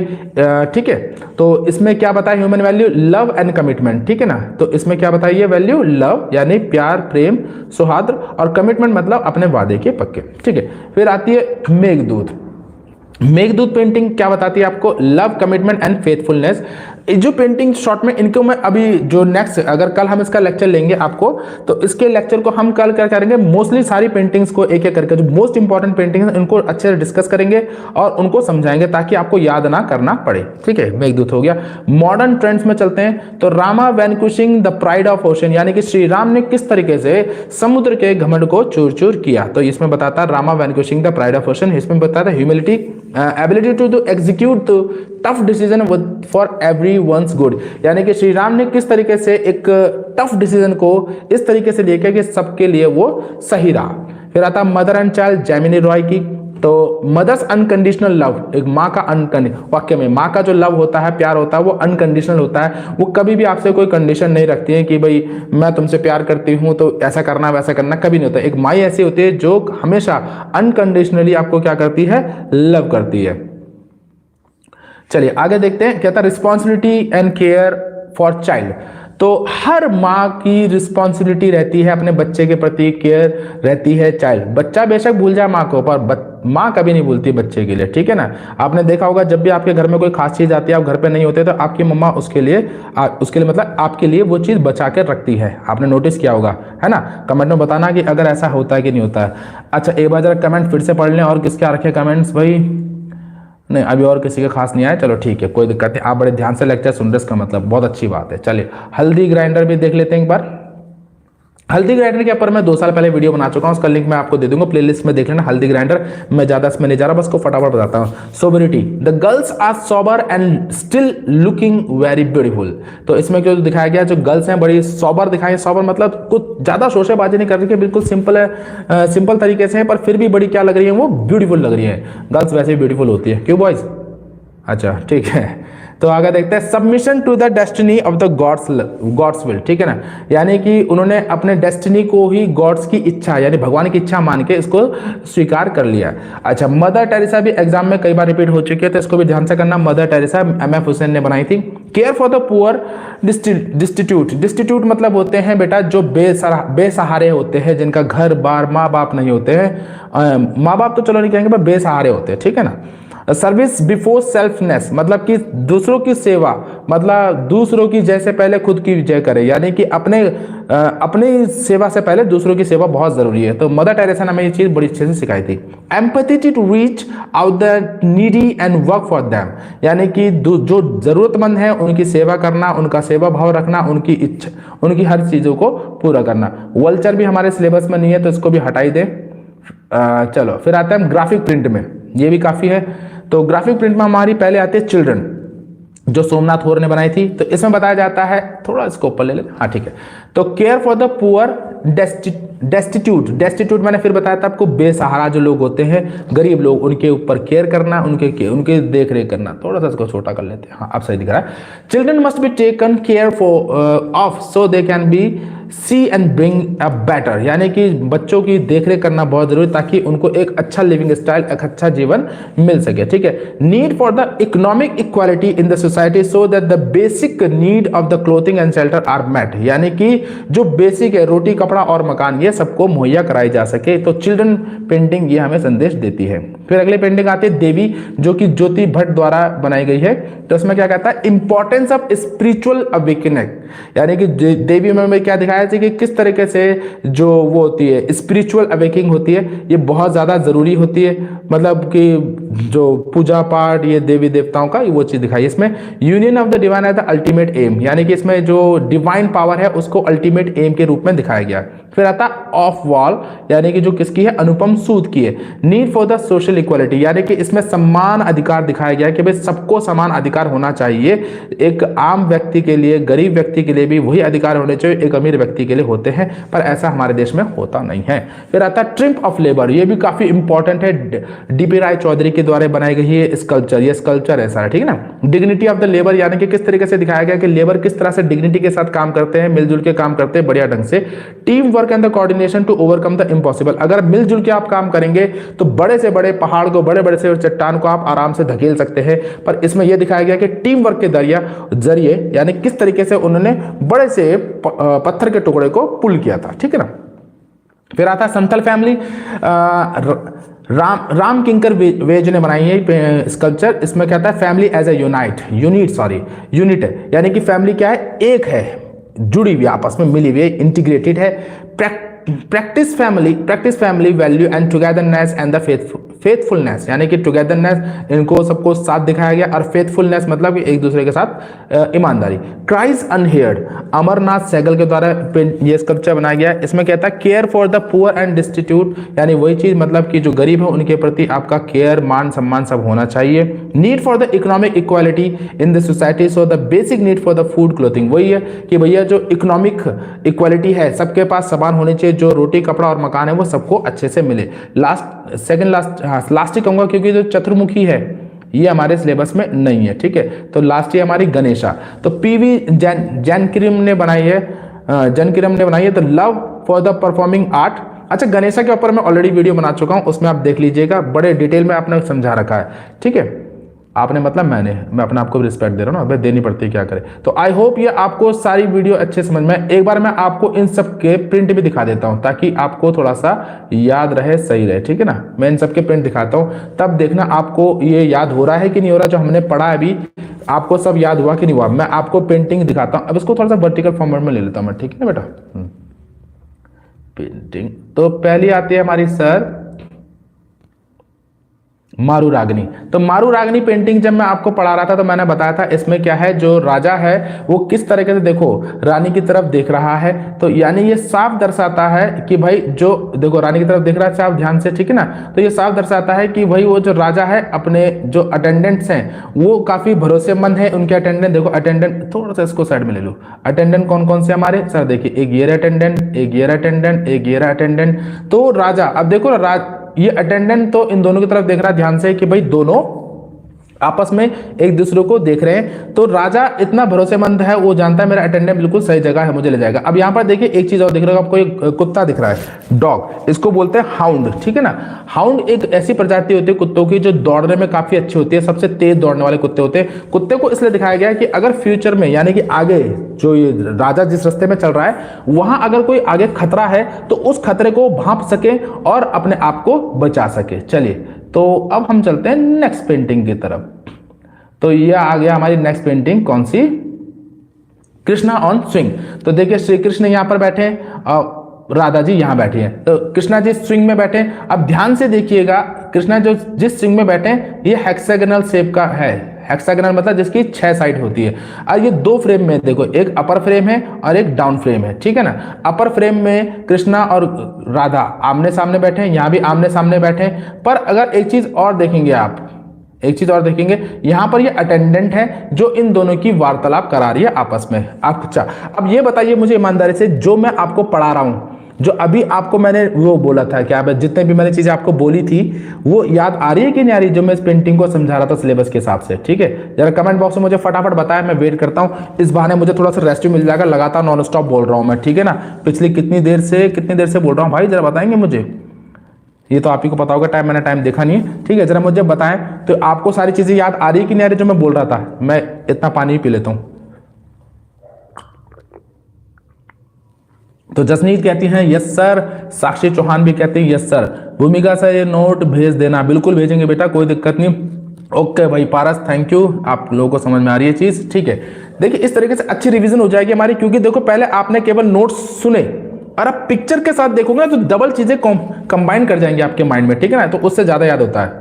ठीक है। तो इसमें क्या बताया, human value love and commitment, ठीक है ना। तो इसमें क्या बताइए, वैल्यू लव यानी प्यार, प्रेम, सौहार्द, और कमिटमेंट मतलब अपने वादे के पक्के, ठीक है। फिर आती है मेघदूत। मेघदूत पेंटिंग क्या बताती है आपको, लव, कमिटमेंट एंड फेथफुलनेस। जो पेंटिंग शॉर्ट में इनको मैं अभी जो नेक्स्ट, अगर कल हम इसका लेक्चर लेंगे आपको, तो इसके लेक्चर को हम कल क्या करेंगे, मोस्टली सारी पेंटिंग्स को एक एक करके जो मोस्ट इंपॉर्टेंट पेंटिंग है उनको अच्छे से डिस्कस करेंगे और उनको समझाएंगे ताकि आपको याद ना करना पड़े, ठीक है। मेघदूत हो गया। मॉडर्न ट्रेंड्स में चलते हैं, तो Rama vanquishing the pride of ocean, यानी कि श्री राम ने किस तरीके से समुद्र के घमंड को चूर चूर किया। तो इसमें बताता है Rama vanquishing the pride of ocean, इसमें बताता है humility, ability to execute tough decision for every ones good, यानी कि श्री राम ने किस तरीके से एक टफ डिसीजन को इस तरीके से लिया कि सबके लिए वो सही रहा। फिर आता mother and child, Jaimini Roy की, तो मदर्स अनकंडीशनल लव, एक माँ का वाक्य में माँ का जो लव होता है, प्यार होता है, वो अनकंडीशनल होता है। वो कभी भी आपसे कोई कंडीशन नहीं रखती है कि भाई मैं तुमसे प्यार करती हूँ तो ऐसा करना वैसा करना, कभी नहीं होता। एक माँ ऐसी होती है जो हमेशा अनकंडीशनली आपको क्या करती है, लव करती है। चलिए आगे देखते हैं, कहता है responsibility and care for child. तो हर माँ की रिस्पॉन्सिबिलिटी रहती है अपने बच्चे के प्रति, केयर रहती है चाइल्ड। बच्चा बेशक भूल जाए माँ को, पर माँ कभी नहीं भूलती बच्चे के लिए, ठीक है ना। आपने देखा होगा जब भी आपके घर में कोई खास चीज आती है, आप घर पे नहीं होते, तो आपकी मम्मा उसके लिए मतलब आपके लिए वो चीज बचा के रखती है। आपने नोटिस किया होगा, है ना। कमेंट में बताना कि अगर ऐसा होता है कि नहीं होता है। अच्छा एक बार जरा कमेंट फिर से पढ़ लें, और किसके आ रखे कमेंट्स भाई? नहीं अभी और किसी के खास नहीं आया, चलो ठीक है, कोई दिक्कत नहीं। आप बड़े ध्यान से लेक्चर सुन रहे, इसका मतलब बहुत अच्छी बात है। चलिए हल्दी ग्राइंडर भी देख लेते हैं एक बार। हल्दी ग्राइंडर के ऊपर मैं 2 साल पहले वीडियो बना चुका हूं, उसका लिंक मैं आपको दे दूंगा, प्लेलिस्ट में देख लेना। हल्दी ग्राइंडर मैं ज्यादा इसमें नहीं जा रहा, बस को फटाफट बताता हूं। Sobriety, the girls are sober and still looking very beautiful. तो इसमें क्यों दिखाया गया, जो गर्ल्स हैं बड़ी सोबर दिखाई। सोबर मतलब कुछ ज्यादा शोशेबाजी नहीं कर रही है, बिल्कुल सिंपल है, सिंपल तरीके से है, पर फिर भी बड़ी क्या लग रही है, वो ब्यूटीफुल लग रही है। गर्ल्स वैसे भी ब्यूटीफुल होती है, क्यों बॉयज? अच्छा ठीक है। तो आगे देखते हैं, submission to the destiny of the God's will, ठीक है ना। यानी कि उन्होंने अपने डेस्टिनी को ही गॉड्स की इच्छा, यानी भगवान की इच्छा मान के इसको स्वीकार कर लिया। अच्छा मदर टेरेसा भी एग्जाम में कई बार रिपीट हो चुकी है, तो इसको भी ध्यान से करना। मदर टेरेसा MF हुसैन ने बनाई थी। Care for the poor destitute मतलब होते हैं बेटा जो बेसहारे होते हैं, जिनका घर बार माँ बाप नहीं होते हैं। माँ बाप तो चलो नहीं कहेंगे, पर बेसहारे होते हैं, ठीक है ना। सर्विस बिफोर सेल्फनेस मतलब कि दूसरों की सेवा, मतलब दूसरों की जैसे पहले खुद की जय करे, यानी कि अपनी सेवा से पहले दूसरों की सेवा बहुत जरूरी है। तो मदर टेरेसा ने हमें ये चीज बड़ी अच्छे से सिखाई थी। Empathy to reach out the needy and work for them, यानी कि जो जरूरतमंद है उनकी सेवा करना, उनका सेवा भाव रखना, उनकी इच्छा, उनकी हर चीजों को पूरा करना। वल्चर भी हमारे सिलेबस में नहीं है, तो इसको भी हटाई दे। चलो फिर आते हैं ग्राफिक प्रिंट में, ये भी काफी है। तो ग्राफिक प्रिंट में हमारी पहले आती है चिल्ड्रन, जो सोमनाथ होर ने बनाई थी। तो इसमें बताया जाता है, थोड़ा इसको ऊपर ले लेते, हाँ ठीक है। तो care for the poor destitute मैंने फिर बताया था आपको, बेसहारा जो लोग होते हैं, गरीब लोग, उनके ऊपर केयर करना, उनके देख रेख करना। थोड़ा सा इसको छोटा कर लेते हैं, हाँ अब सही दिख रहा है। Children must be taken care of so they can be see and bring a better, यानी कि बच्चों की देखरेख करना बहुत जरूरी, ताकि उनको एक अच्छा लिविंग स्टाइल, एक अच्छा जीवन मिल सके, ठीक है। Need for the economic equality in the society so that the basic need of the clothing and shelter are met, यानी कि जो बेसिक है, रोटी कपड़ा और मकान, ये सबको मुहैया कराई जा सके। तो चिल्ड्रन पेंटिंग ये हमें संदेश देती है। फिर अगली पेंटिंग आती है देवी, जो कि ज्योति भट्ट द्वारा बनाई गई है। तो इसमें क्या कहता है, इंपॉर्टेंस ऑफ स्पिरिचुअल अवेकनिंग, यानी कि देवी में क्या दिखाया है कि किस तरीके से जो वो होती है स्पिरिचुअल अवेकिंग होती है, ये बहुत ज्यादा जरूरी होती है। मतलब कि जो पूजा पाठ, ये देवी देवताओं का वो चीज दिखाई है इसमें। Union of the divine as the ultimate aim, यानी कि इसमें जो डिवाइन पावर है उसको अल्टीमेट एम के रूप में दिखाया गया। फिर आता ऑफ वॉल, यानी कि जो किसकी है, अनुपम सूद की है। Need for the social equality, यानी कि इसमें समान अधिकार दिखाया गया कि भाई सबको समान अधिकार होना चाहिए। एक आम व्यक्ति के लिए, गरीब व्यक्ति के लिए भी वही अधिकार होने चाहिए, एक अमीर व्यक्ति के लिए होते हैं, पर ऐसा हमारे देश में होता नहीं है। फिर आता है ट्रिम्प ऑफ लेबर, ये भी काफी इंपॉर्टेंट है, DP राय चौधरी के द्वारा बनाई गई है स्कल्पचर, ये स्कल्पचर है सारा, ठीक है ना। डिग्निटी ऑफ द लेबर, यानी कि किस तरीके से दिखाया गया कि लेबर किस तरह से डिग्निटी के साथ काम करते हैं, मिलजुल के काम करते हैं बढ़िया ढंग से। Team work and the coordination to overcome the impossible, अगर मिलजुल के आप काम करेंगे तो बड़े से बड़े पहाड़ को, बड़े बड़े से चट्टान को आप आराम से धकेल सकते हैं। पर इसमें यह दिखाया गया कि टीम वर्क के जरिए, यानी किस तरीके से उन्होंने बड़े से पत्थर के टुकड़े को पुल किया था, ठीक है ना। फिर आता है संथल फैमिली, राम किंकर वेज ने बनाई है स्कल्पचर। इसमें कहता है फैमिली एज ए यूनिट है, यानी कि फैमिली क्या है, एक है, जुड़ी हुई, आपस में मिली हुई, इंटीग्रेटेड है। Practice family value and togetherness and the faithfulness, यानी कि टुगेदरनेस, इनको सबको साथ दिखाया गया, और फेथफुलनेस मतलब कि एक दूसरे के साथ ईमानदारी। क्राइज अनहियर्ड, अमरनाथ सहगल के द्वारा ये स्कल्पचर बनाया गया। इसमें कहता है care for the poor and destitute, यानी वही चीज, मतलब कि जो गरीब है उनके प्रति आपका केयर, मान सम्मान सब होना चाहिए। Need for the economic equality in the society, so the basic need for the food clothing, वही है कि भैया जो इकोनॉमिक इक्वालिटी है, सबके पास समान होने चाहिए, जो रोटी कपड़ा और मकान है वो सबको अच्छे से मिले। सेकंड लास्ट हाँ लास्ट ही कहूँगा क्योंकि जो चतुर्मुखी है ये हमारे सिलेबस में नहीं है, ठीक है। तो लास्ट ही हमारी गणेशा, तो पीवी जैनकिरम ने बनाई है, जनकिरम ने बनाई है, तो love for the performing art. अच्छा गणेशा के ऊपर मैं ऑलरेडी वीडियो बना चुका हूं, उसमें आप देख लीजिएगा, बड़े डिटेल में आपने समझा रखा है, ठीक है। आपने मतलब मैं अपने आप को रिस्पेक्ट दे रहा हूँ ना, भाई देनी पड़ती है, क्या करें। तो आई होप ये आपको सारी वीडियो अच्छे समझ में। एक बार मैं आपको इन सब के प्रिंट भी दिखा देता हूँ ताकि आपको थोड़ा सा याद रहे, सही रहे, ठीक है ना। मैं इन सब के प्रिंट दिखाता हूँ, तब देखना आपको ये याद हो रहा है कि नहीं हो रहा, जो हमने पढ़ा अभी आपको सब याद हुआ कि नहीं हुआ। मैं आपको पेंटिंग दिखाता हूँ, अब इसको थोड़ा सा वर्टिकल फॉर्मेट में ले लेता हूँ मैं, ठीक है ना बेटा। पेंटिंग तो पहली आती है हमारी सर मारू रागनी। तो मारू रागनी पेंटिंग जब मैं आपको पढ़ा रहा था तो मैंने बताया था इसमें क्या है, जो राजा है वो किस तरीके से देखो रानी की तरफ देख रहा है। तो यानी ये साफ दर्शाता है कि भाई जो देखो रानी की तरफ देख रहा है, आप ध्यान से, ठीक है ना। तो ये साफ दर्शाता है कि भाई वो जो राजा है अपने जो अटेंडेंट्स हैं वो काफी भरोसेमंद है। उनके अटेंडेंट देखो, अटेंडेंट थोड़ा सा इसको साइड में ले लो। अटेंडेंट कौन कौन से हमारे सर देखिए, एक ये अटेंडेंट, एक ये अटेंडेंट, एक ये अटेंडेंट। तो राजा अब देखो ये अटेंडेंट तो इन दोनों की तरफ देख रहा है ध्यान से कि भाई दोनों आपस में एक दूसरे को देख रहे हैं। तो राजा इतना भरोसेमंद है, वो जानता है मेरा अटेंडेंट बिल्कुल सही जगह है, मुझे ले जाएगा। अब यहाँ पर देखिए एक चीज और दिख रहा है आपको, एक कुत्ता दिख रहा है, डॉग, इसको बोलते हैं हाउंड, ठीक है ना। हाउंड एक ऐसी प्रजाति होती है कुत्तों की जो दौड़ने में काफी अच्छी होती है, सबसे तेज दौड़ने वाले कुत्ते होते हैं। कुत्ते को इसलिए दिखाया गया है कि अगर फ्यूचर में यानी कि आगे जो ये राजा जिस रास्ते में चल रहा है वहां अगर कोई आगे खतरा है तो उस खतरे को भांप सके और अपने आप को बचा सके। चलिए तो अब हम चलते हैं नेक्स्ट पेंटिंग की तरफ। तो ये आ गया हमारी नेक्स्ट पेंटिंग, कौन सी, कृष्णा ऑन स्विंग। तो देखिए श्री कृष्ण यहां पर बैठे हैं और राधा जी यहां बैठी हैं। तो कृष्णा जी स्विंग में बैठे हैं। अब ध्यान से देखिएगा, कृष्णा जो जिस स्विंग में बैठे हैं ये हेक्सागोनल शेप का है। हेक्सागोनल मतलब जिसकी 6 साइड होती है। और ये 2 फ्रेम में देखो, एक अपर फ्रेम है और एक डाउन फ्रेम है, ठीक है ना। अपर फ्रेम में कृष्णा और राधा आमने सामने बैठे हैं, यहां भी आमने सामने बैठे हैं। पर अगर एक चीज और देखेंगे आप, एक चीज और देखेंगे, यहां पर ये अटेंडेंट है जो इन दोनों की वार्तालाप करा रही है आपस में। अच्छा अब ये बताइए मुझे ईमानदारी से, जो मैं आपको पढ़ा रहा हूं, जो अभी आपको मैंने वो बोला था, क्या जितने भी मैंने चीजें आपको बोली थी वो याद आ रही है कि नहीं आ रही, जो मैं इस पेंटिंग को समझा रहा था सिलेबस के हिसाब से, ठीक है। जरा कमेंट बॉक्स में मुझे फटाफट बताया, मैं वेट करता हूं। इस बहाने मुझे थोड़ा सा रेस्ट मिल जाएगा, लगातार नॉन स्टॉप बोल रहा हूं मैं, ठीक है ना। पिछली कितनी देर से बोल रहा हूं भाई, जरा बताएंगे मुझे। ये तो आप ही को पता होगा, मैंने टाइम देखा नहीं है, ठीक है। जरा मुझे बताएं तो आपको सारी चीजें याद आ रही है कि नहीं आ रही जो मैं बोल रहा था। मैं इतना पानी पी लेता हूं। तो जसनीत कहती हैं यस सर, साक्षी चौहान भी कहती है यस सर। भूमिका से ये नोट भेज देना, बिल्कुल भेजेंगे बेटा, कोई दिक्कत नहीं। ओके भाई पारस, थैंक यू, आप लोगों को समझ में आ रही है चीज, ठीक है। देखिए इस तरीके से अच्छी रिवीजन हो जाएगी हमारी, क्योंकि देखो पहले आपने केवल नोट्स सुने और आप पिक्चर के साथ देखोगे तो डबल चीजें कंबाइन कर जाएंगे आपके माइंड में, ठीक है ना, तो उससे ज्यादा याद होता है।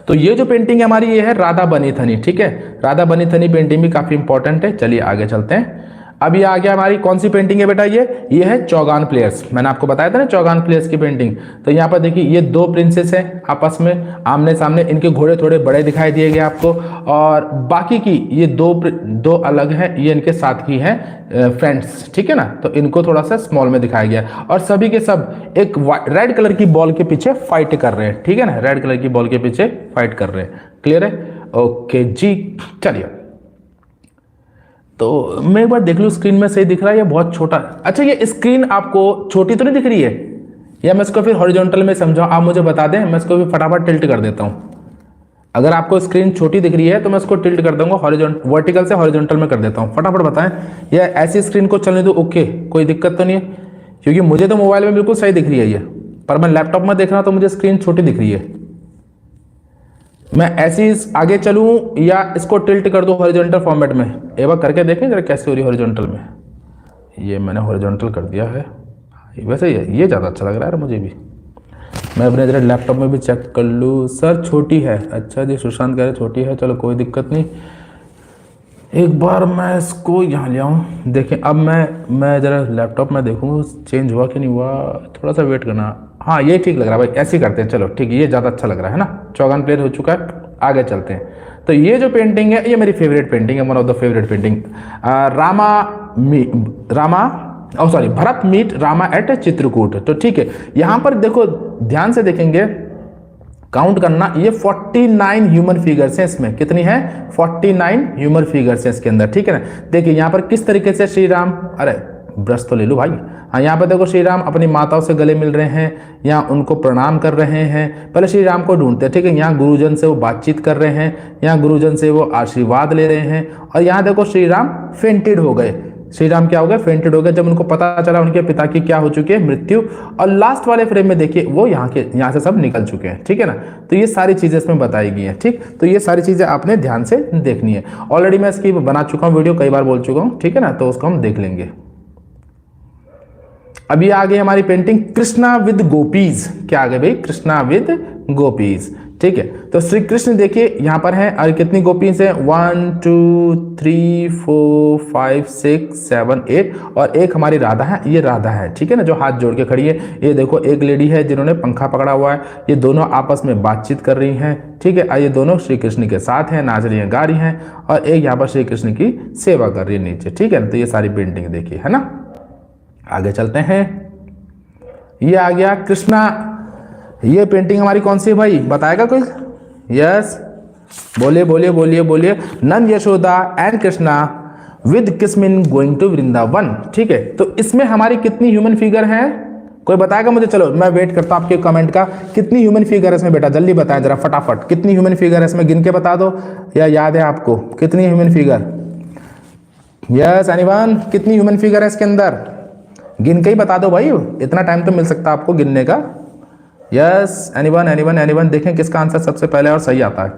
तो ये जो पेंटिंग है हमारी ये है राधा बनी थनी, ठीक है। राधा बनी थनी पेंटिंग भी काफी इंपॉर्टेंट है। चलिए आगे चलते हैं। अब ये आ गया हमारी कौन सी पेंटिंग है बेटा, ये है चौगान प्लेयर्स। मैंने आपको बताया था ना चौगान प्लेयर्स की पेंटिंग। तो यहाँ पर देखिए ये 2 प्रिंसेस हैं आपस में आमने सामने, इनके घोड़े थोड़े बड़े दिखाई दिए गए आपको, और बाकी की ये दो अलग हैं, ये इनके साथ की हैं फ्रेंड्स, ठीक है ना। तो इनको थोड़ा सा स्मॉल में दिखाया गया, और सभी के सब एक रेड कलर की बॉल के पीछे फाइट कर रहे हैं, ठीक है ना। रेड कलर की बॉल के पीछे फाइट कर रहे हैं, क्लियर है। ओके जी चलिए, तो मैं एक बार देख लूं स्क्रीन में सही दिख रहा है या बहुत छोटा। अच्छा ये स्क्रीन आपको छोटी तो नहीं दिख रही है, या मैं इसको फिर हॉरिजॉन्टल में समझाऊं, आप मुझे बता दें, मैं इसको भी फटाफट टिल्ट कर देता हूं। अगर आपको स्क्रीन छोटी दिख रही है तो मैं इसको टिल्ट कर दूंगा, वर्टिकल से हॉरिजॉन्टल में कर देता हूं। फटाफट बताएं, या ऐसी स्क्रीन को चलने दो, ओके कोई दिक्कत तो नहीं है, क्योंकि मुझे तो मोबाइल में बिल्कुल सही दिख रही है ये, पर मैं लैपटॉप में देख रहा हूं तो मुझे स्क्रीन छोटी दिख रही है। मैं ऐसे ही आगे चलूं या इसको टिल्ट कर दूं हॉरिजॉन्टल फॉर्मेट में, एक बार करके देखें जरा कैसे हो रही है हॉरिजॉन्टल में। ये मैंने हॉरिजॉन्टल कर दिया है, वैसे ये ज़्यादा अच्छा लग रहा है मुझे भी। मैं अपने जरा लैपटॉप में भी चेक कर लूँ। सर छोटी है, अच्छा जी सुशांत कह रहे छोटी है, चलो कोई दिक्कत नहीं। एक बार मैं इसको यहाँ ले आऊँ, देखें अब मैं ज़रा लैपटॉप में देखूँ चेंज हुआ कि नहीं हुआ, थोड़ा सा वेट करना। हाँ ये ठीक लग रहा है भाई, ऐसे ही करते हैं, चलो ठीक है, ये ज़्यादा अच्छा लग रहा है ना। चौगान प्लेयर हो चुका है, आगे चलते हैं। तो ये जो पेंटिंग है ये मेरी फेवरेट पेंटिंग है, one of the favourite painting. Bharat meet Rama at Chitrakoot. तो ठीक है, यहाँ पर देखो ध्यान से देखेंगे काउंट करना, ये 49 ह्यूमन फिगर्स हैं इसमें। कितनी है? 49 ह्यूमन फिगर्स हैं इसके अंदर, ठीक है ना। देखिए यहाँ पर किस तरीके से श्री राम, अरे ब्रश तो ले लो भाई। हाँ, यहाँ पर देखो श्री राम अपनी माताओं से गले मिल रहे हैं, यहाँ उनको प्रणाम कर रहे हैं। पहले श्री राम को ढूंढते हैं, ठीक है। यहाँ गुरुजन से वो बातचीत कर रहे हैं, यहाँ गुरुजन से वो आशीर्वाद ले रहे हैं। और यहाँ देखो श्री राम फेंटेड हो गए। श्री राम क्या हो गए? फेंटेड हो गए, जब उनको पता चला उनके पिता की क्या हो चुकी है, मृत्यु। और लास्ट वाले फ्रेम में देखिए वो यहाँ से सब निकल चुके हैं, ठीक है ना। तो ये सारी चीजें इसमें बताई गई हैं, ठीक। तो ये सारी चीजें आपने ध्यान से देखनी है। ऑलरेडी मैं इसकी बना चुका हूँ वीडियो, कई बार बोल चुका हूँ, ठीक है ना। तो उसको हम देख लेंगे। अभी आ गई हमारी पेंटिंग कृष्णा विद गोपीज। क्या आ गए भाई? कृष्णा विद गोपीज, ठीक है। तो श्री कृष्ण देखिए यहाँ पर हैं, और कितनी गोपीज हैं? 1 2 3 4 5 6 7 8, और एक हमारी राधा है, ये राधा है, ठीक है ना, जो हाथ जोड़ के खड़ी है। ये देखो एक लेडी है जिन्होंने पंखा पकड़ा हुआ है, ये दोनों आपस में बातचीत कर रही हैं, ठीक है। ये दोनों श्री कृष्ण के साथ हैं, नाच रही हैं, गा रही हैं, और एक यहाँ पर श्री कृष्ण की सेवा कर रही है नीचे, ठीक है ना। तो ये सारी पेंटिंग देखिए, है ना। आगे चलते हैं। ये आ गया कृष्णा। ये पेंटिंग हमारी कौन सी है भाई? बताएगा कोई? यस, बोलिए बोलिए बोलिए बोलिए। Nand Yashoda and Krishna with kinsmen going to Vrindavan, ठीक है। तो इसमें हमारी कितनी ह्यूमन फिगर है? कोई बताएगा मुझे? चलो मैं वेट करता हूं आपके कमेंट का। कितनी ह्यूमन फिगर है इसमें बेटा? जल्दी बताएं जरा फटाफट। कितनी ह्यूमन फिगर है इसमें? गिन के बता दो, या याद है आपको कितनी ह्यूमन फिगर? यस एनीवन, कितनी ह्यूमन फिगर है इसके अंदर? गिन के ही बता दो भाई, इतना टाइम तो मिल सकता है आपको गिनने का। यस एनीवन एनीवन एनीवन, देखें किसका आंसर सबसे पहले और सही आता है।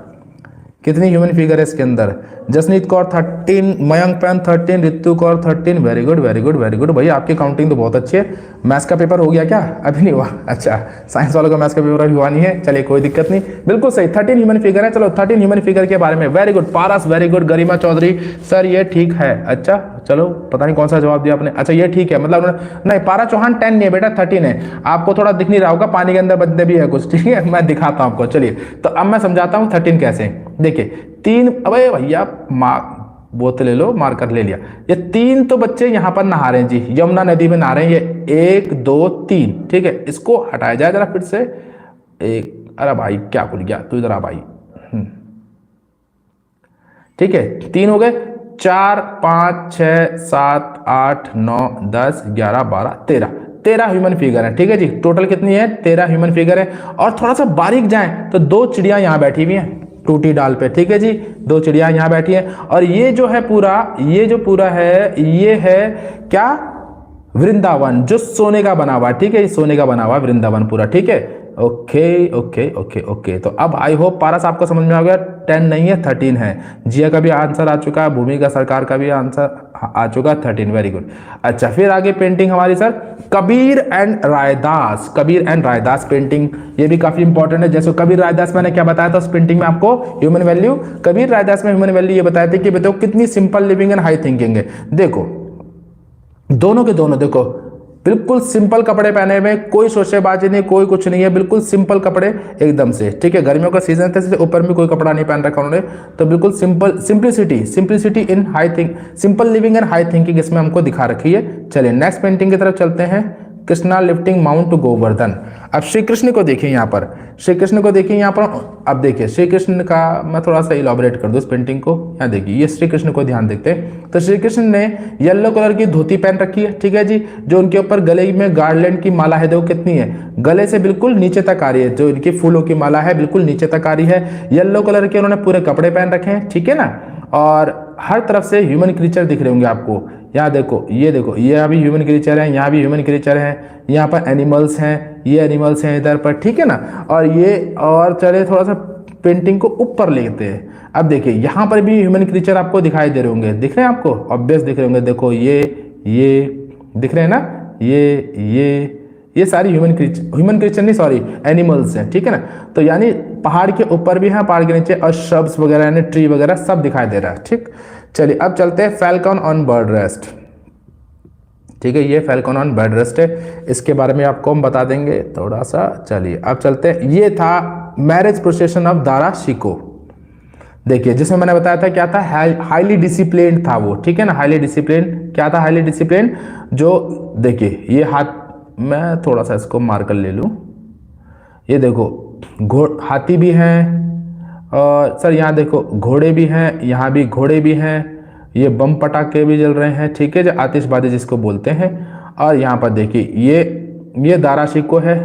कितनी ह्यूमन फिगर है इसके अंदर? Jasneet Kaur 13, Mayank pan 13, Ritu Kaur 13। Very good very good very good भाई, आपकी काउंटिंग तो बहुत अच्छी है। मैथ्स का पेपर हो गया क्या? अभी नहीं हुआ? अच्छा, साइंस वालों का मैथ्स का पेपर अभी हुआ नहीं है, चलिए कोई दिक्कत नहीं, बिल्कुल सही। 13 ह्यूमन फिगर है। चलो 13 ह्यूमन फिगर के बारे में वेरी गुड पारस, वेरी गुड। गरिमा चौधरी सर ये ठीक है। अच्छा चलो, पता नहीं कौन सा जवाब दिया आपने। अच्छा ये ठीक है, मतलब नहीं, पारा चौहान 10 नहीं है बेटा, 13 है। आपको थोड़ा दिख नहीं रहा होगा, पानी के अंदर बदले भी है कुछ, ठीक है, मैं दिखाता हूं आपको। चलिए तो अब मैं समझाता हूं 13 कैसे। देखिए 3, अबे भैया वो तो ले लो, मार्कर ले लिया। ये 3 तो बच्चे यहाँ पर नहा रहे हैं जी, यमुना नदी में नहा रहे हैं। ये 1 2 3, ठीक है। इसको हटाया जाए जरा फिर से। एक, अरे भाई क्या भूल गया तू, इधर आ भाई। ठीक है, 3 हो गए, 4 5 6 7 8 9 10 11 12 13 ह्यूमन फिगर है, ठीक है जी। टोटल कितनी है? 13 ह्यूमन फिगर है। और थोड़ा सा बारीक जाएं तो 2 चिड़िया यहाँ बैठी हुई हैं टूटी डाल पे, ठीक है जी। 2 चिड़िया यहाँ बैठी हैं। और ये जो है पूरा, ये जो पूरा है, ये है क्या? वृंदावन, जो सोने का बना हुआ, ठीक है, ये सोने का बना हुआ वृंदावन पूरा, ठीक है। Okay okay okay okay. तो अब आई होप पारस आपको समझ में आ गया। 10 नहीं है, 13 है। जिया का भी आंसर आ चुका है, भूमिका सरकार का भी आंसर आ चुका है, 13। Very good. अच्छा, फिर आगे पेंटिंग हमारी sir Kabir and Raidas. Kabir and Raidas painting, ये भी काफी इंपॉर्टेंट है। जैसे कबीर रायदास मैंने क्या बताया था उस पेंटिंग में आपको? Human value. कबीर रायदास में ह्यूमन वैल्यू ये बताए थे कि बताओ कितनी simple living and high thinking है। देखो दोनों के दोनों, देखो बिल्कुल सिंपल कपड़े पहने हुए, कोई शोशेबाजी नहीं, कोई कुछ नहीं है, बिल्कुल सिंपल कपड़े एकदम से, ठीक है। गर्मियों का सीजन था इसलिए ऊपर में कोई कपड़ा नहीं पहन रखा उन्होंने, तो बिल्कुल simple, simplicity in high think, simple living and high thinking इसमें हमको दिखा रखी है। चलिए नेक्स्ट पेंटिंग की तरफ चलते हैं। Krishna lifting mount to Govardhan. अब श्री कृष्ण को देखिए यहाँ पर, श्री कृष्ण को देखिए यहाँ पर। अब देखिए श्री कृष्ण का मैं थोड़ा सा इलाबोरेट कर दूं इस पेंटिंग को। यहाँ देखिए, ये श्री कृष्ण को ध्यान देखते हैं। तो श्री कृष्ण ने येलो कलर की धोती पहन रखी है, ठीक है जी, जो उनके ऊपर गले में गार्लैंड की माला है, देखो कितनी है, गले से बिल्कुल नीचे तक आ रही है, जो इनकी फूलों की माला है बिल्कुल नीचे तक आ रही है। येलो कलर के उन्होंने पूरे कपड़े पहन रखे हैं, ठीक है ना। और हर तरफ से ह्यूमन क्रीचर दिख रहे होंगे आपको। यहाँ देखो, ये देखो, ये अभी ह्यूमन क्रीचर है, यहाँ भी ह्यूमन क्रीचर है, यहाँ पर एनिमल्स हैं, ये एनिमल्स हैं इधर पर, ठीक है ना। और ये, और चले थोड़ा सा पेंटिंग को ऊपर लेते हैं। अब देखिए यहाँ पर भी ह्यूमन क्रीचर आपको दिखाई दे रहे होंगे, दिख रहे हैं आपको? ऑब्वियस दिख रहे होंगे। देखो ये दिख रहे हैं ना, ये सारी ह्यूमन क्रीचर नहीं, सॉरी, एनिमल्स हैं, ठीक है ना। तो यानी पहाड़ के ऊपर भी है, पहाड़ के नीचे, और श्रब्स वगैरह यानी ट्री वगैरह सब दिखाई दे रहा है, ठीक। चलिए अब चलते हैं फैल्कन ऑन बर्ड रेस्ट, ठीक है। ये फैल्कन ऑन बर्ड रेस्ट है, इसके बारे में आपको हम बता देंगे थोड़ा सा। चलिए अब चलते हैं। ये था marriage procession of Dara Shikoh. देखिए जिसमें मैंने बताया था क्या था, हाईली डिसिप्लिन था वो, ठीक है ना। हाईली डिसिप्लिन क्या था? हाईली डिसिप्लिन, जो देखिए ये हाथ, मैं थोड़ा सा इसको मार्कर ले लूं, ये देखो हाथी भी हैं, और सर यहाँ देखो घोड़े भी हैं, यहाँ भी घोड़े भी हैं, ये बम पटाखे भी जल रहे हैं, ठीक है, जो आतिशबाजी जिसको बोलते हैं। और यहाँ पर देखिए ये दारा शिको है,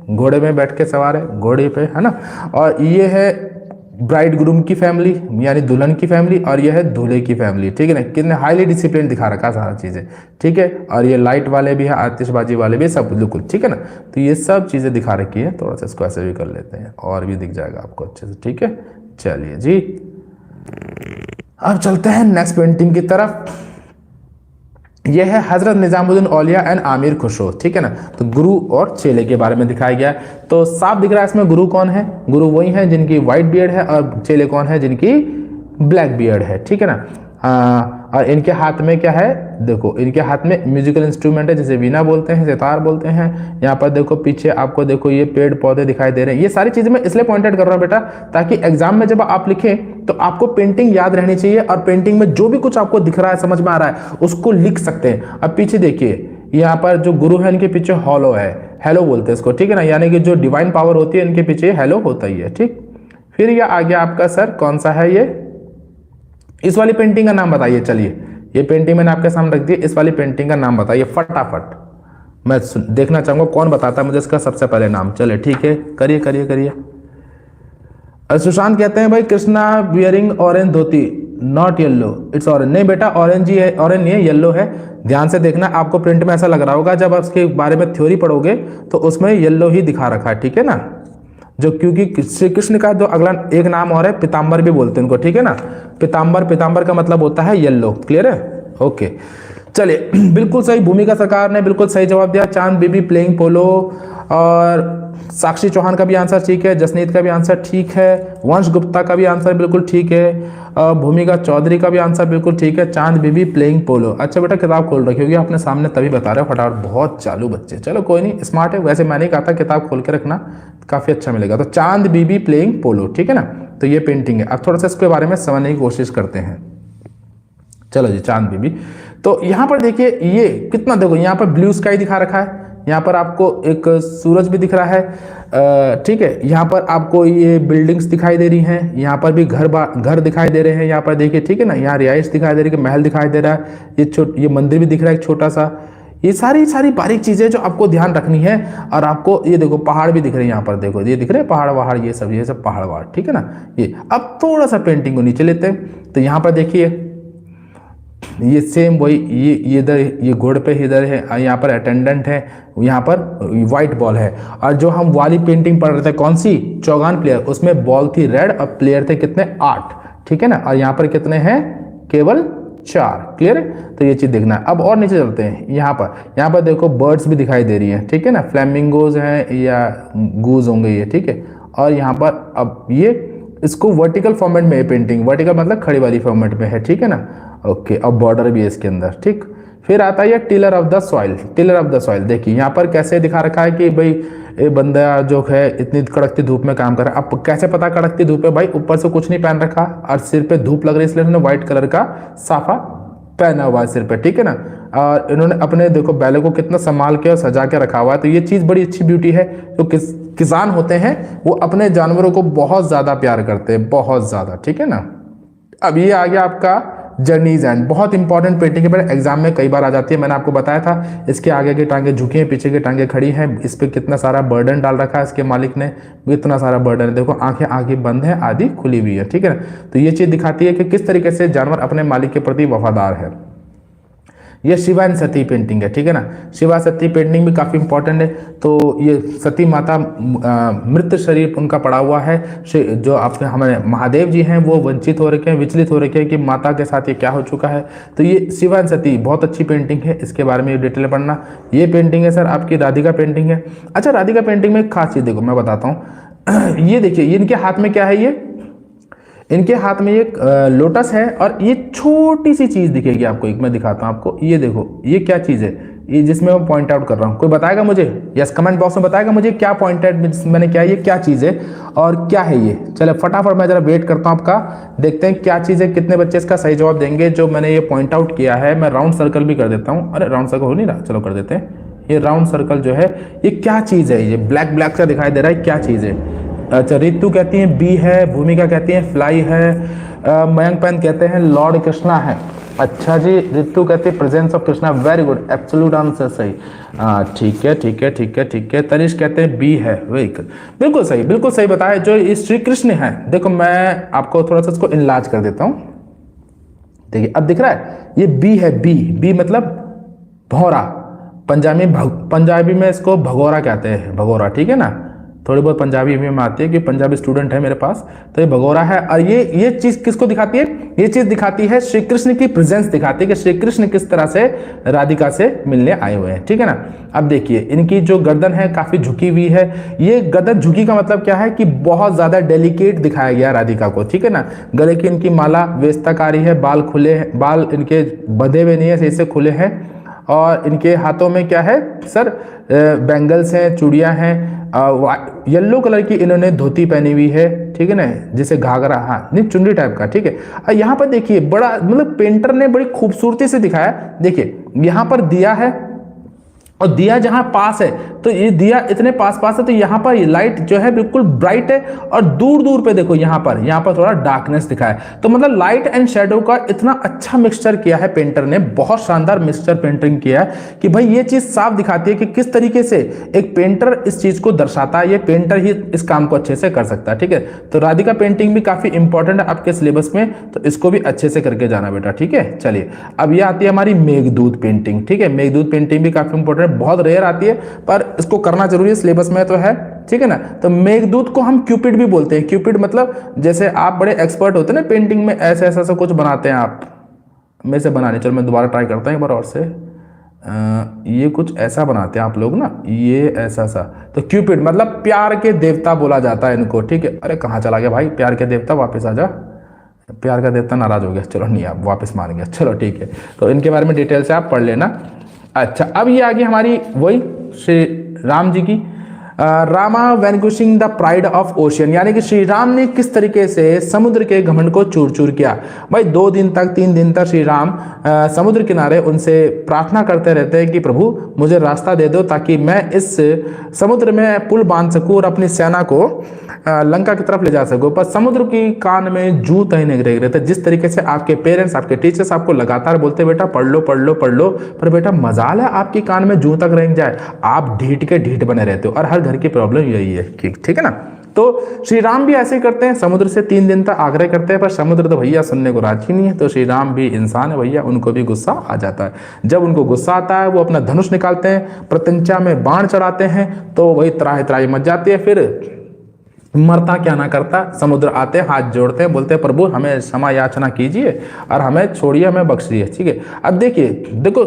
घोड़े में बैठ के सवार है, घोड़े पे, है ना। और ये है ब्राइड ग्रूम की फैमिली, यानी दुल्हन की फैमिली, और ये है दूल्हे की फैमिली, ठीक है ना। कितने हाईली डिसिप्लिन दिखा रखा सारा चीज़ें, ठीक है। और ये लाइट वाले भी है, आतिशबाजी वाले भी, सब बिल्कुल ठीक है ना। तो ये सब चीज़ें दिखा रखी है, थोड़ा सा इसको ऐसे भी कर लेते हैं और भी दिख जाएगा आपको अच्छे से, ठीक है। चलिए जी, अब चलते हैं नेक्स्ट पेंटिंग की तरफ। यह है हजरत निजामुद्दीन औलिया एंड आमिर खुसरो, ठीक है ना। तो गुरु और चेले के बारे में दिखाया गया है। तो साफ दिख रहा है इसमें गुरु कौन है, गुरु वही है जिनकी व्हाइट बियर्ड है, और चेले कौन है जिनकी ब्लैक बियर्ड है, ठीक है ना। और इनके हाथ में क्या है, देखो इनके हाथ में म्यूजिकल इंस्ट्रूमेंट है, जैसे वीणा बोलते हैं, सितार बोलते हैं। यहाँ पर देखो पीछे आपको देखो ये पेड़ पौधे दिखाई दे रहे हैं। ये सारी चीजें मैं इसलिए पॉइंटेड कर रहा हूँ बेटा, ताकि एग्जाम में जब आप लिखें तो आपको पेंटिंग याद रहनी चाहिए, और पेंटिंग में जो भी कुछ आपको दिख रहा है, समझ में आ रहा है, उसको लिख सकते हैं। अब पीछे देखिए, यहाँ पर जो गुरु है इनके पीछे हॉलो है, हेलो बोलते हैं इसको, ठीक है ना, यानी कि जो डिवाइन पावर होती है इनके पीछे हेलो होता ही है, ठीक। फिर ये आ गया आपका सर कौन सा है ये, इस वाली पेंटिंग का नाम बताइए। चलिए ये पेंटिंग मैंने आपके सामने रख दी, इस वाली पेंटिंग का नाम बताइए फटाफट, मैं देखना चाहूंगा कौन बताता है मुझे इसका सबसे पहले नाम। चले ठीक है, करिए करिए करिए। सुशांत कहते हैं भाई Krishna wearing orange dhoti, not yellow, it's orange. नहीं बेटा ऑरेंज ही है, ऑरेंज नहीं है, येलो है। ध्यान से देखना, आपको प्रिंट में ऐसा लग रहा होगा, जब आप इसके बारे में थ्योरी पढ़ोगे तो उसमें येलो ही दिखा रखा है, ठीक है ना। जो क्योंकि श्री कृष्ण का जो अगला एक नाम और है पीताम्बर भी बोलते हैं उनको, ठीक है ना। पीताम्बर, पीताम्बर का मतलब होता है येलो, क्लियर है, ओके। चलिए बिल्कुल सही, भूमिका सरकार ने बिल्कुल सही जवाब दिया। चांद बीबी प्लेइंग पोलो, और साक्षी चौहान का भी आंसर ठीक है, जसनीत का भी आंसर ठीक है, वंश गुप्ता का भी आंसर बिल्कुल ठीक है, भूमिका चौधरी का भी आंसर बिल्कुल ठीक है, चांद बीबी प्लेइंग पोलो। अच्छा बेटा किताब खोल रखी होगी आपने सामने तभी बता रहे हो फटाफट, बहुत चालू बच्चे, चलो कोई नहीं, स्मार्ट है। वैसे मैंने कहा था किताब खोल के रखना, काफी अच्छा मिलेगा। तो चांद बीबी प्लेइंग पोलो, ठीक है ना। तो ये पेंटिंग है। अब थोड़ा सा इसके बारे में समझने की कोशिश करते हैं। चलो जी, चांद बीबी। तो यहाँ पर देखिए ये कितना, देखो यहाँ पर ब्लू स्काई दिखा रखा है, यहाँ पर आपको एक सूरज भी दिख रहा है, ठीक है। यहाँ पर आपको ये बिल्डिंग्स दिखाई दे रही हैं, यहाँ पर भी घर दिखाई दे रहे हैं, यहाँ पर देखिए, ठीक है ना। यहाँ रिहाइश दिखाई दे रही है, महल दिखाई दे रहा है, ये मंदिर भी दिख रहा है एक छोटा सा। ये सारी बारीक चीजें जो आपको ध्यान रखनी है। और आपको ये देखो पहाड़ भी दिख रहे हैं, यहाँ पर देखो ये दिख रहे हैं पहाड़ वहाड़, ये सब पहाड़ वहाड़, ठीक है ना। ये अब थोड़ा सा पेंटिंग को नीचे लेते हैं, तो यहाँ पर देखिए ये सेम वही, ये इधर ये घोड़े पे इधर है, यहाँ पर अटेंडेंट है, यहाँ पर व्हाइट बॉल है। और जो हम वाली पेंटिंग पढ़ रहे थे कौन सी, चौगान प्लेयर, उसमें बॉल थी रेड और प्लेयर थे कितने 8, ठीक है ना। और यहाँ पर कितने हैं, केवल 4, क्लियर है। तो ये चीज देखना है। अब और नीचे चलते हैं, यहाँ पर देखो बर्ड्स भी दिखाई दे रही है, ठीक है ना, फ्लैमिंगोज हैं या गूज होंगे ये, ठीक है। और यहाँ पर अब ये इसको वर्टिकल फॉर्मेट में पेंटिंग, वर्टिकल मतलब खड़ी वाली फॉर्मेट में है, ठीक है ना, ओके। अब बॉर्डर भी है इसके अंदर, ठीक। फिर आता है tiller of the soil, tiller of the soil. देखिए यहाँ पर कैसे दिखा रखा है कि भाई ये बंदा जो है इतनी कड़कती धूप में काम कर रहा है। अब कैसे पता कड़कती धूप है, भाई ऊपर से कुछ नहीं पहन रखा और सिर पे धूप लग रही है, इसलिए उन्होंने व्हाइट कलर का साफा पहना हुआ है सिर पे, ठीक है ना। और इन्होंने अपने देखो बैलों को कितना संभाल के और सजा के रखा हुआ है। तो ये चीज बड़ी अच्छी ब्यूटी है। जो किसान होते हैं वो अपने जानवरों को बहुत ज्यादा प्यार करते हैं, बहुत ज्यादा, ठीक है ना। अब ये आ गया आपका जर्नीज एंड, बहुत इंपॉर्टेंट पेंटिंग है, एग्जाम में कई बार आ जाती है। मैंने आपको बताया था इसके आगे की टांगे झुकी हैं, पीछे की टांगे खड़ी हैं, इस पे कितना सारा बर्डन डाल रखा है इसके मालिक ने, इतना सारा बर्डन है। देखो आंखें आगे बंद है, आधी खुली हुई है, ठीक है ना। तो ये चीज दिखाती है कि किस तरीके से जानवर अपने मालिक के प्रति वफादार है। ये शिवा एंड सती पेंटिंग है, ठीक है ना। शिवा सती पेंटिंग भी काफी इंपॉर्टेंट है। तो ये सती माता मृत शरीर उनका पड़ा हुआ है, जो आपके हमारे महादेव जी हैं वो वंचित हो रखे हैं, विचलित हो रखे हैं कि माता के साथ ये क्या हो चुका है। तो ये शिवा एंड सती बहुत अच्छी पेंटिंग है, इसके बारे में डिटेल पढ़ना। ये पेंटिंग है सर आपकी राधिका पेंटिंग है। अच्छा राधिका पेंटिंग में एक खास चीज देखो मैं बताता हूँ। ये देखिए ये इनके हाथ में क्या है, ये इनके हाथ में एक लोटस है और ये छोटी सी चीज दिखेगी आपको, एक मैं दिखाता हूं आपको। ये देखो ये क्या चीज है, ये जिसमें मैं पॉइंट आउट कर रहा हूं, कोई बताएगा मुझे? यस कमेंट बॉक्स में बताएगा मुझे क्या पॉइंट आउट मैंने क्या, ये क्या चीज है और क्या है ये। चलो फटाफट मैं जरा वेट करता हूं आपका, देखते हैं क्या चीज है, कितने बच्चे इसका सही जवाब देंगे। जो मैंने ये पॉइंट आउट किया है, मैं राउंड सर्कल भी कर देता हूँ। अरे राउंड सर्कल हो नहीं रहा, चलो कर देते हैं। ये राउंड सर्कल जो है ये क्या चीज है, ये ब्लैक ब्लैक सा दिखाई दे रहा है, क्या चीज है? अच्छा, रितु कहती हैं बी है, भूमिका कहती हैं फ्लाई है, मयंक पैन कहते हैं लॉर्ड कृष्णा है। अच्छा जी, रितु कहते हैं presence of Krishna, very good, absolute answer सही। ठीक है ठीक है ठीक है ठीक है। तनिष कहते हैं बी है, बिल्कुल सही, बिल्कुल सही बताया। जो श्री कृष्ण है, देखो मैं आपको थोड़ा सा इसको इनलार्ज कर देता हूं, देखिए अब दिख रहा है, ये बी है, बी, बी मतलब भौरा, पंजाबी में इसको भगोरा कहते हैं, भगोरा, ठीक है ना। थोड़ी बहुत पंजाबी में आती है कि पंजाबी स्टूडेंट है मेरे पास, तो ये भगोरा है। और ये चीज किसको दिखाती है? ये चीज दिखाती है श्री कृष्ण की प्रेजेंस, दिखाती है कि श्री कृष्ण किस तरह से राधिका से मिलने आए हुए हैं, ठीक है ना। अब देखिए इनकी जो गर्दन है काफी झुकी हुई है। ये गर्दन झुकी का मतलब क्या है कि बहुत ज्यादा डेलिकेट दिखाया गया राधिका को, ठीक है ना। गले की इनकी माला वेस्ताकारी है, बाल खुले, बाल इनके बंधे हुए नहीं है, सही से खुले हैं। और इनके हाथों में क्या है सर? बैंगल्स हैं, चूड़ियां हैं, येलो कलर की इन्होंने धोती पहनी हुई है, ठीक है ना, जिसे घाघरा, हाँ नहीं चुनरी टाइप का, ठीक है। यहाँ पर देखिए बड़ा मतलब पेंटर ने बड़ी खूबसूरती से दिखाया। देखिए यहाँ पर दिया है और दिया जहां पास है, तो ये दिया इतने पास पास है, तो यहाँ पर लाइट जो है बिल्कुल ब्राइट है, और दूर दूर पे देखो यहाँ पर थोड़ा डार्कनेस दिखा है। तो मतलब लाइट एंड शेडो का इतना अच्छा मिक्सचर किया है पेंटर ने, बहुत शानदार मिक्सचर पेंटिंग किया है कि भाई ये चीज साफ दिखाती है कि किस तरीके से एक पेंटर इस चीज को दर्शाता है। ये पेंटर ही इस काम को अच्छे से कर सकता है, ठीक है। तो राधिका पेंटिंग भी काफी इंपॉर्टेंट है आपके सिलेबस में, तो इसको भी अच्छे से करके जाना बेटा, ठीक है। चलिए अब ये आती है हमारी मेघदूत पेंटिंग, ठीक है। मेघदूत पेंटिंग भी काफी इंपॉर्टेंट, बहुत रेयर आती है पर इसको करना जरूरी है, सिलेबस में तो है, ठीक है ना। तो मेघदूत को हम क्यूपिड भी बोलते हैं। क्यूपिड मतलब जैसे आप बड़े एक्सपर्ट होते हैं ना पेंटिंग में, ऐसे ऐसा कुछ बनाते हैं आप, मैं से बनाने, चलो मैं दोबारा ट्राई करता हूँ एक बार और से। ये कुछ ऐसा बनाते हैं आप लोग ना, ये ऐसा सा, तो क्यूपिड मतलब प्यार के देवता बोला जाता है इनको, ठीक है। अरे कहाँ चला गया भाई प्यार के देवता, वापस आ जा, प्यार का देवता नाराज हो गया, चलो नहीं आप वापस मान गया, चलो ठीक है। तो इनके बारे में डिटेल से आप पढ़ लेना। अच्छा अब ये आ गई हमारी वही श्री राम जी की, Rama vanquishing the pride of ocean, यानी कि श्री राम ने किस तरीके से समुद्र के घमंड को चूर चूर किया। भाई 2 दिन तक 3 दिन तक श्री राम समुद्र किनारे उनसे प्रार्थना करते रहते हैं कि प्रभु मुझे रास्ता दे दो ताकि मैं इस समुद्र में पुल बांध सकूं और अपनी सेना को लंका की तरफ ले जा सकूं। पर समुद्र की कान में जूं तय नहीं रह रहे थे। जिस तरीके से आपके पेरेंट्स, आपके टीचर्स आपको लगातार बोलते बेटा पढ़ लो पढ़ लो पढ़ लो, पर बेटा मजाल है आपके कान में जूं तक रह जाए, आप ढीठ के ढीठ बने रहते हो। और हर घर की प्रॉब्लम यही है, ठीक है ना। तो श्री राम भी ऐसे ही करते हैं, समुद्र से 3 दिन तक आग्रह करते हैं, पर समुद्र तो भैया सुनने को राजी नहीं है। तो श्री राम भी इंसान है भैया, उनको भी गुस्सा आ जाता है। जब उनको गुस्सा आता है वो अपना धनुष निकालते हैं, प्रत्यंचा में बाण चढ़ाते हैं, तो वही त्राही त्राही मच जाती है। फिर मरता क्या ना करता, समुद्र आते हैं, हाथ जोड़ते हैं, बोलते हैं प्रभु हमें क्षमा याचना कीजिए और हमें छोड़िए, हमें बख्शिए, ठीक है। अब देखिए देखो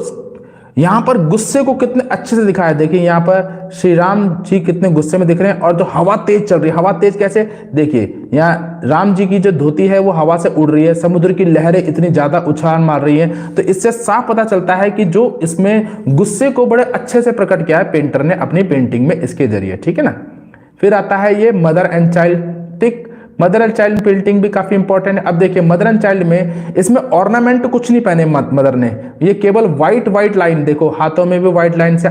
यहाँ पर गुस्से को कितने अच्छे से दिखाया, देखिए यहाँ पर श्री राम जी कितने गुस्से में दिख रहे हैं। और जो हवा तेज चल रही है, हवा तेज कैसे, देखिए यहाँ राम जी की जो धोती है वो हवा से उड़ रही है, समुद्र की लहरें इतनी ज्यादा उछाल मार रही हैं। तो इससे साफ पता चलता है कि जो इसमें गुस्से को बड़े अच्छे से प्रकट किया है पेंटर ने अपनी पेंटिंग में, इसके जरिए, ठीक है ना। फिर आता है ये मदर एंड चाइल्ड, ठीक। मदर एंड चाइल्ड पेंटिंग भी काफी इंपॉर्टेंट है। अब देखिए मदर एंड चाइल्ड में इसमें ऑर्नामेंट कुछ नहीं पहने मदर ने, ये केवल व्हाइट लाइन, देखो हाथों में भी व्हाइट लाइन से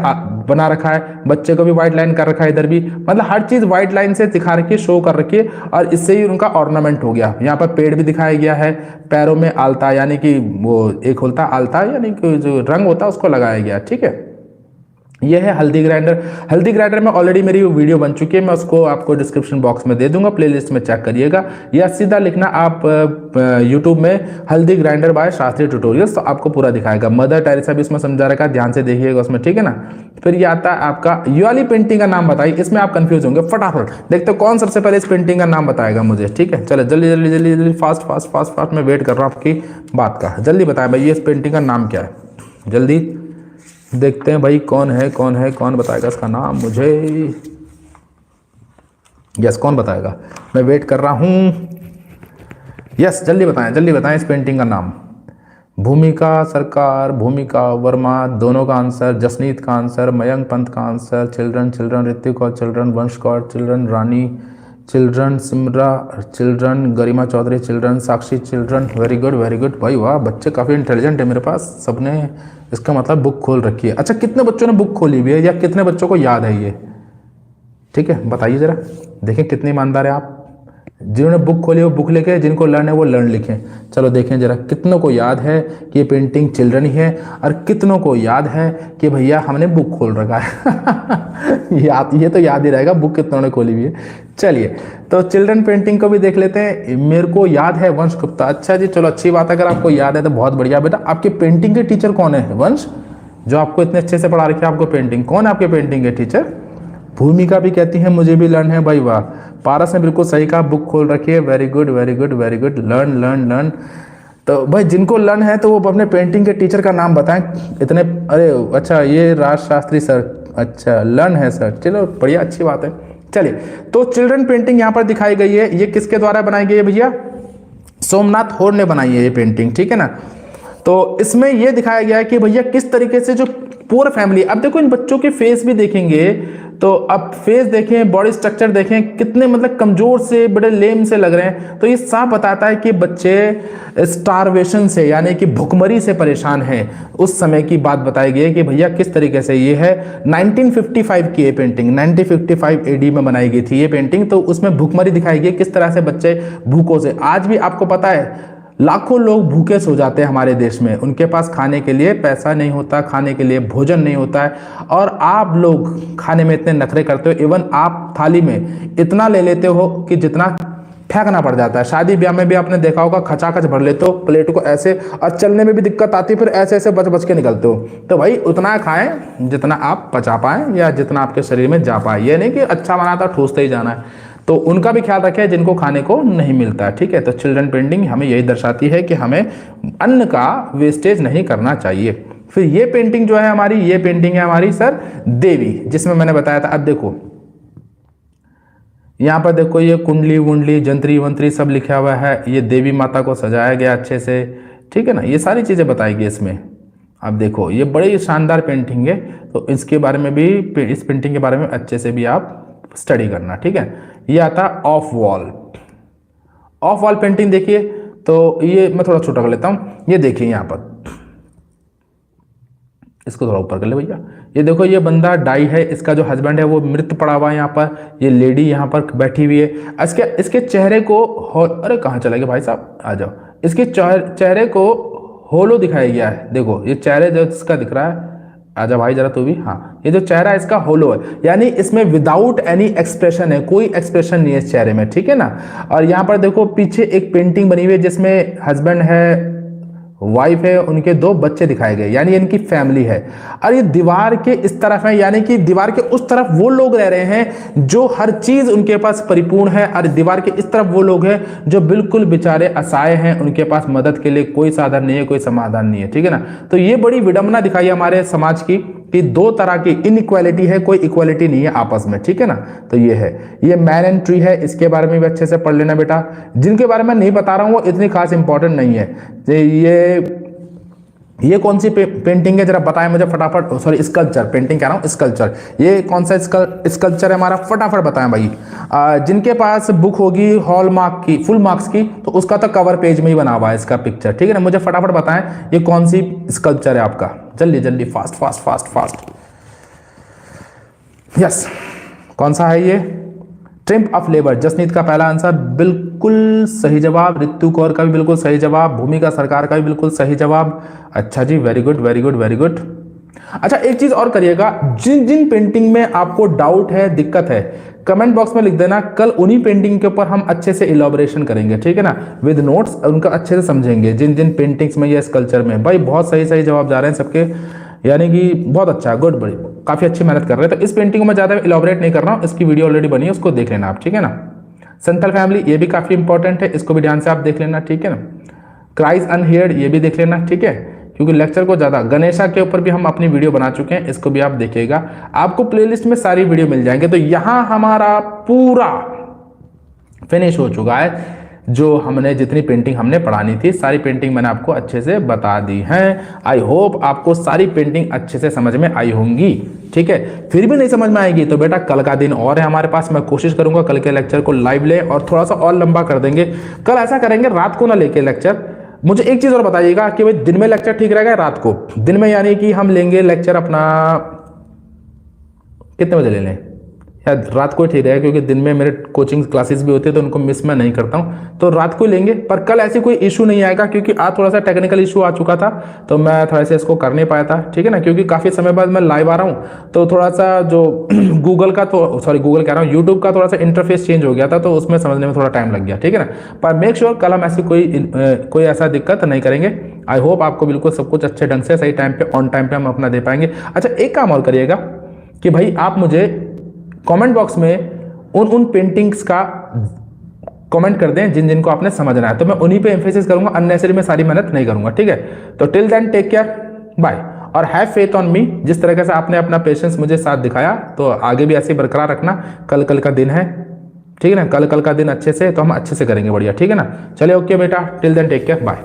बना रखा है, बच्चे को भी व्हाइट लाइन कर रखा है, इधर भी मतलब हर चीज व्हाइट लाइन से दिखा रखी है, शो कर रखी है, और इससे ही उनका ऑर्नामेंट हो गया। यहाँ पर पेड़ भी दिखाया गया है, पैरों में आलता यानी कि वो एक होता आलता यानी कि जो रंग होता है उसको लगाया गया, ठीक है। यह है हल्दी ग्राइंडर। हल्दी ग्राइंडर में ऑलरेडी मेरी वीडियो बन चुकी है, मैं उसको आपको डिस्क्रिप्शन बॉक्स में दे दूंगा, प्लेलिस्ट में चेक करिएगा, या सीधा लिखना आप यूट्यूब में हल्दी ग्राइंडर बाय शास्त्री ट्यूटोरियल्स, तो आपको पूरा दिखाएगा। मदर टेरेसा भी उसमें समझा रखा है, ध्यान से देखिएगा उसमें, ठीक है ना। फिर ये आता है आपका ये वाली पेंटिंग का नाम बताइए, इसमें आप कंफ्यूज होंगे, फटाफट देखते हो कौन सबसे पहले इस पेंटिंग का नाम बताएगा मुझे, ठीक है। चलो जल्दी जल्दी जल्दी जल्दी फास्ट मैं वेट कर रहा हूँ आपकी बात का, जल्दी बताएं भाई ये इस पेंटिंग का नाम क्या है, जल्दी देखते हैं भाई कौन बताएगा इसका नाम मुझे। यस कौन बताएगा, मैं वेट कर रहा हूं। यस जल्दी बताएं इस पेंटिंग का नाम। भूमिका सरकार, भूमिका वर्मा, दोनों का आंसर, जसनीत का आंसर, मयंक पंत का आंसर, चिल्ड्रन ऋतिक और चिल्ड्रन, वंश कौर चिल्ड्रन, रानी चिल्ड्रन, सिमरा चिल्ड्रन, गरिमा चौधरी चिल्ड्रन, साक्षी चिल्ड्रन। वेरी गुड भाई, वाह बच्चे काफ़ी इंटेलिजेंट है मेरे पास, सबने इसका मतलब बुक खोल रखी है। अच्छा कितने बच्चों ने बुक खोली हुई है या कितने बच्चों को याद है ये, ठीक है बताइए ज़रा, देखें कितने ईमानदार है आप। जिन्होंने बुक खोली वो बुक लिखे, जिनको लर्न है वो लर्न लिखें। चलो देखें जरा कितनों को याद है कि ये पेंटिंग चिल्ड्रन ही है, और कितनों को याद है कि भैया हमने बुक खोल रखा है। ये तो याद ही रहेगा बुक कितनों ने खोली हुई है। चलिए तो चिल्ड्रन पेंटिंग को भी देख लेते हैं। मेरे को याद है वंश गुप्ता। अच्छा जी, चलो अच्छी बात है, अगर आपको याद है तो बहुत बढ़िया। बेटा आपके पेंटिंग के टीचर कौन है? वंश, जो आपको इतने अच्छे से पढ़ा रखे आपको पेंटिंग, कौन है आपके पेंटिंग के टीचर? भूमिका भी कहती है मुझे भी लर्न है। भाई वाह, पारस ने बिल्कुल सही कहा, बुक खोल रखी है। Very good very good very good, learn learn learn. तो भाई जिनको लर्न है तो वो अपने पेंटिंग के टीचर का नाम बताएं इतने। अरे अच्छा, ये राज शास्त्री सर, अच्छा लर्न है सर, चलो बढ़िया, अच्छी बात है। चलिए तो चिल्ड्रन पेंटिंग यहाँ पर दिखाई गई है। ये किसके द्वारा बनाई गई है भैया? सोमनाथ होर ने बनाई है ये पेंटिंग, ठीक है ना। तो इसमें यह दिखाया गया है कि भैया किस तरीके से जो पुअर फैमिली, अब देखो इन बच्चों के फेस भी देखेंगे तो अब फेस देखें, बॉडी स्ट्रक्चर देखें, कितने मतलब कमजोर से, बड़े लेम से लग रहे हैं। तो ये साफ बताता है कि बच्चे स्टारवेशन से यानी कि भुखमरी से परेशान हैं। उस समय की बात बताई गई है कि भैया किस तरीके से। ये है 1955 की ये पेंटिंग, 1955 एडी में बनाई गई थी ये पेंटिंग। तो उसमें भुखमरी दिखाई गई, किस तरह से बच्चे भूखों से। आज भी आपको पता है लाखों लोग भूखे सो जाते हैं हमारे देश में, उनके पास खाने के लिए पैसा नहीं होता, खाने के लिए भोजन नहीं होता है, और आप लोग खाने में इतने नखरे करते हो। इवन आप थाली में इतना ले लेते हो कि जितना फेंकना पड़ जाता है। शादी ब्याह में भी आपने देखा होगा, खचाखच भर लेते हो प्लेट को ऐसे, और चलने में भी दिक्कत आती है, फिर ऐसे ऐसे बच बच के निकलते हो। तो भाई उतना खाएं जितना आप पचा पाएं या जितना आपके शरीर में जा पाए। ये नहीं कि अच्छा बना था ठूसते ही जाना है। तो उनका भी ख्याल रखें जिनको खाने को नहीं मिलता है, ठीक है। तो चिल्ड्रन पेंटिंग हमें यही दर्शाती है कि हमें अन्न का वेस्टेज नहीं करना चाहिए। फिर ये पेंटिंग जो है हमारी, ये पेंटिंग है हमारी सर देवी, जिसमें मैंने बताया था। अब देखो यहाँ पर देखो, ये कुंडली वुंडली जंत्री वंत्री सब लिखा हुआ है। ये देवी माता को सजाया गया अच्छे से, ठीक है ना। ये सारी चीजें बताई गई इसमें। अब देखो ये बड़ी शानदार पेंटिंग है, तो इसके बारे में भी, इस पेंटिंग के बारे में अच्छे से भी आप स्टडी करना, ठीक है। ये आता of wall. Of wall painting देखिए, तो ये मैं थोड़ा छोटा कर लेता हूं। ये देखिए यहाँ पर, इसको थोड़ा ऊपर कर ले भैया। ये देखो ये बंदा डाई है, इसका जो हस्बैंड है वो मृत पड़ा हुआ है यहाँ पर। ये लेडी यहाँ पर बैठी हुई है। इसके चेहरे को अरे कहाँ चले गए भाई साहब, आ जाओ। इसके चेहरे को होलो दिखाया गया है। देखो ये चेहरे जो इसका दिख रहा है, आजा भाई जरा तू भी। हाँ, ये जो चेहरा है इसका होलो है, यानी इसमें विदाउट एनी एक्सप्रेशन है, कोई एक्सप्रेशन नहीं है इस चेहरे में, ठीक है ना। और यहाँ पर देखो पीछे एक पेंटिंग बनी हुई है जिसमें हस्बैंड है, वाइफ है, उनके 2 बच्चे दिखाए गए, यानी इनकी फैमिली है। और ये दीवार के इस तरफ है, यानी कि दीवार के उस तरफ वो लोग रह रहे हैं जो हर चीज उनके पास परिपूर्ण है, और दीवार के इस तरफ वो लोग हैं जो बिल्कुल बेचारे असहाय हैं, उनके पास मदद के लिए कोई साधन नहीं है, कोई समाधान नहीं है, ठीक है ना। तो ये बड़ी विडंबना दिखाई हमारे समाज की कि 2 तरह की इनइक्वालिटी है, कोई इक्वालिटी नहीं है आपस में, ठीक है ना। तो ये है, ये मैन एंड ट्री है, इसके बारे में भी अच्छे से पढ़ लेना बेटा। जिनके बारे में नहीं बता रहा हूं वो इतनी खास इंपॉर्टेंट नहीं है। ये कौन सी पेंटिंग है जरा बताएं मुझे फटाफट। सॉरी स्कल्पचर, पेंटिंग कह रहा हूं स्कल्पचर। ये कौन सा स्कल्पचर है हमारा, फटाफट बताएं भाई। जिनके पास बुक होगी हॉलमार्क की, फुल मार्क्स की, तो उसका तो कवर पेज में ही बना हुआ है इसका पिक्चर, ठीक है ना। मुझे फटाफट बताएं ये कौन सी स्कल्पचर है आपका, जल्दी जल्दी, fast fast fast fast. Yes, कौन सा है ये? Triumph of labour. जसनीत का पहला आंसर बिल्कुल सही जवाब, रितु कौर का भी बिल्कुल सही जवाब, भूमिका सरकार का भी बिल्कुल सही जवाब। अच्छा जी, very good very good very good. अच्छा एक चीज और करिएगा, जिन जिन पेंटिंग में आपको डाउट है, दिक्कत है, कमेंट बॉक्स में लिख देना। कल उन्हीं पेंटिंग के ऊपर हम अच्छे से इलॉबरेशन करेंगे, ठीक है ना, विद नोट्स, उनका अच्छे से समझेंगे जिन जिन पेंटिंग्स में या स्कल्पचर में। भाई बहुत सही सही जवाब जा रहे हैं सबके, यानी कि बहुत अच्छा, गुड, बड़ी काफी अच्छी मेहनत कर रहे हैं। तो इस पेंटिंग को मैं ज्यादा इलॉबरेट नहीं कर रहा हूँ, इसकी वीडियो ऑलरेडी बनी है, उसको देख लेना आप, ठीक है ना। संथल फैमिली ये भी काफी इंपॉर्टेंट है, इसको भी ध्यान से आप देख लेना, ठीक है ना। क्राइज अनहियर्ड ये भी देख लेना, ठीक है, क्योंकि लेक्चर को ज्यादा, गणेशा के ऊपर भी हम अपनी वीडियो बना चुके हैं, इसको भी आप देखिएगा, आपको प्लेलिस्ट में सारी वीडियो मिल जाएंगे। तो यहां हमारा पूरा फिनिश हो चुका है। जो हमने जितनी पेंटिंग हमने पढ़ानी थी सारी पेंटिंग मैंने आपको अच्छे से बता दी हैं। आई होप आपको सारी पेंटिंग अच्छे से समझ में आई होंगी, ठीक है। फिर भी नहीं समझ में आएगी तो बेटा कल का दिन और है हमारे पास, मैं कोशिश करूंगा कल के लेक्चर को लाइव ले और थोड़ा सा और लंबा कर देंगे। कल ऐसा करेंगे रात को ना लेके लेक्चर। मुझे एक चीज और बताइएगा कि भाई दिन में लेक्चर ठीक रहेगा, रात को? दिन में यानी कि हम लेंगे लेक्चर अपना कितने बजे ले लें, या रात को ही ठीक रहेगा, क्योंकि दिन में मेरे कोचिंग क्लासेस भी होती है तो उनको मिस मैं नहीं करता हूँ, तो रात को लेंगे। पर कल ऐसी कोई इशू नहीं आएगा, क्योंकि आज थोड़ा सा टेक्निकल इशू आ चुका था तो मैं थोड़ा सा इसको कर नहीं पाया था, ठीक है ना, क्योंकि काफ़ी समय बाद मैं लाइव आ रहा हूँ तो थोड़ा सा जो गूगल का, तो सॉरी गूगल कह रहा हूँ, यूट्यूब का थोड़ा सा इंटरफेस चेंज हो गया था तो उसमें समझने में थोड़ा टाइम लग गया, ठीक है ना। पर मेक श्योर कल हम ऐसी कोई ऐसा दिक्कत नहीं करेंगे। आई होप आपको बिल्कुल सब कुछ अच्छे ढंग से सही टाइम पे ऑन टाइम पे हम अपना दे पाएंगे। अच्छा, एक काम और करिएगा कि भाई आप मुझे कमेंट बॉक्स में उन पेंटिंग्स का कमेंट कर दें जिन जिनको आपने समझना है, तो मैं उन्हीं पे एम्फेसिस करूंगा, अननेसेसरी में सारी मेहनत नहीं करूंगा, ठीक है। तो till then take care, bye, और हैव फेथ ऑन मी। जिस तरीके से आपने अपना पेशेंस मुझे साथ दिखाया तो आगे भी ऐसे बरकरार रखना। कल का दिन है, ठीक है ना, कल का दिन अच्छे से, तो हम अच्छे से करेंगे, बढ़िया, ठीक है ना। चलिए ओके बेटा, till then take care, bye.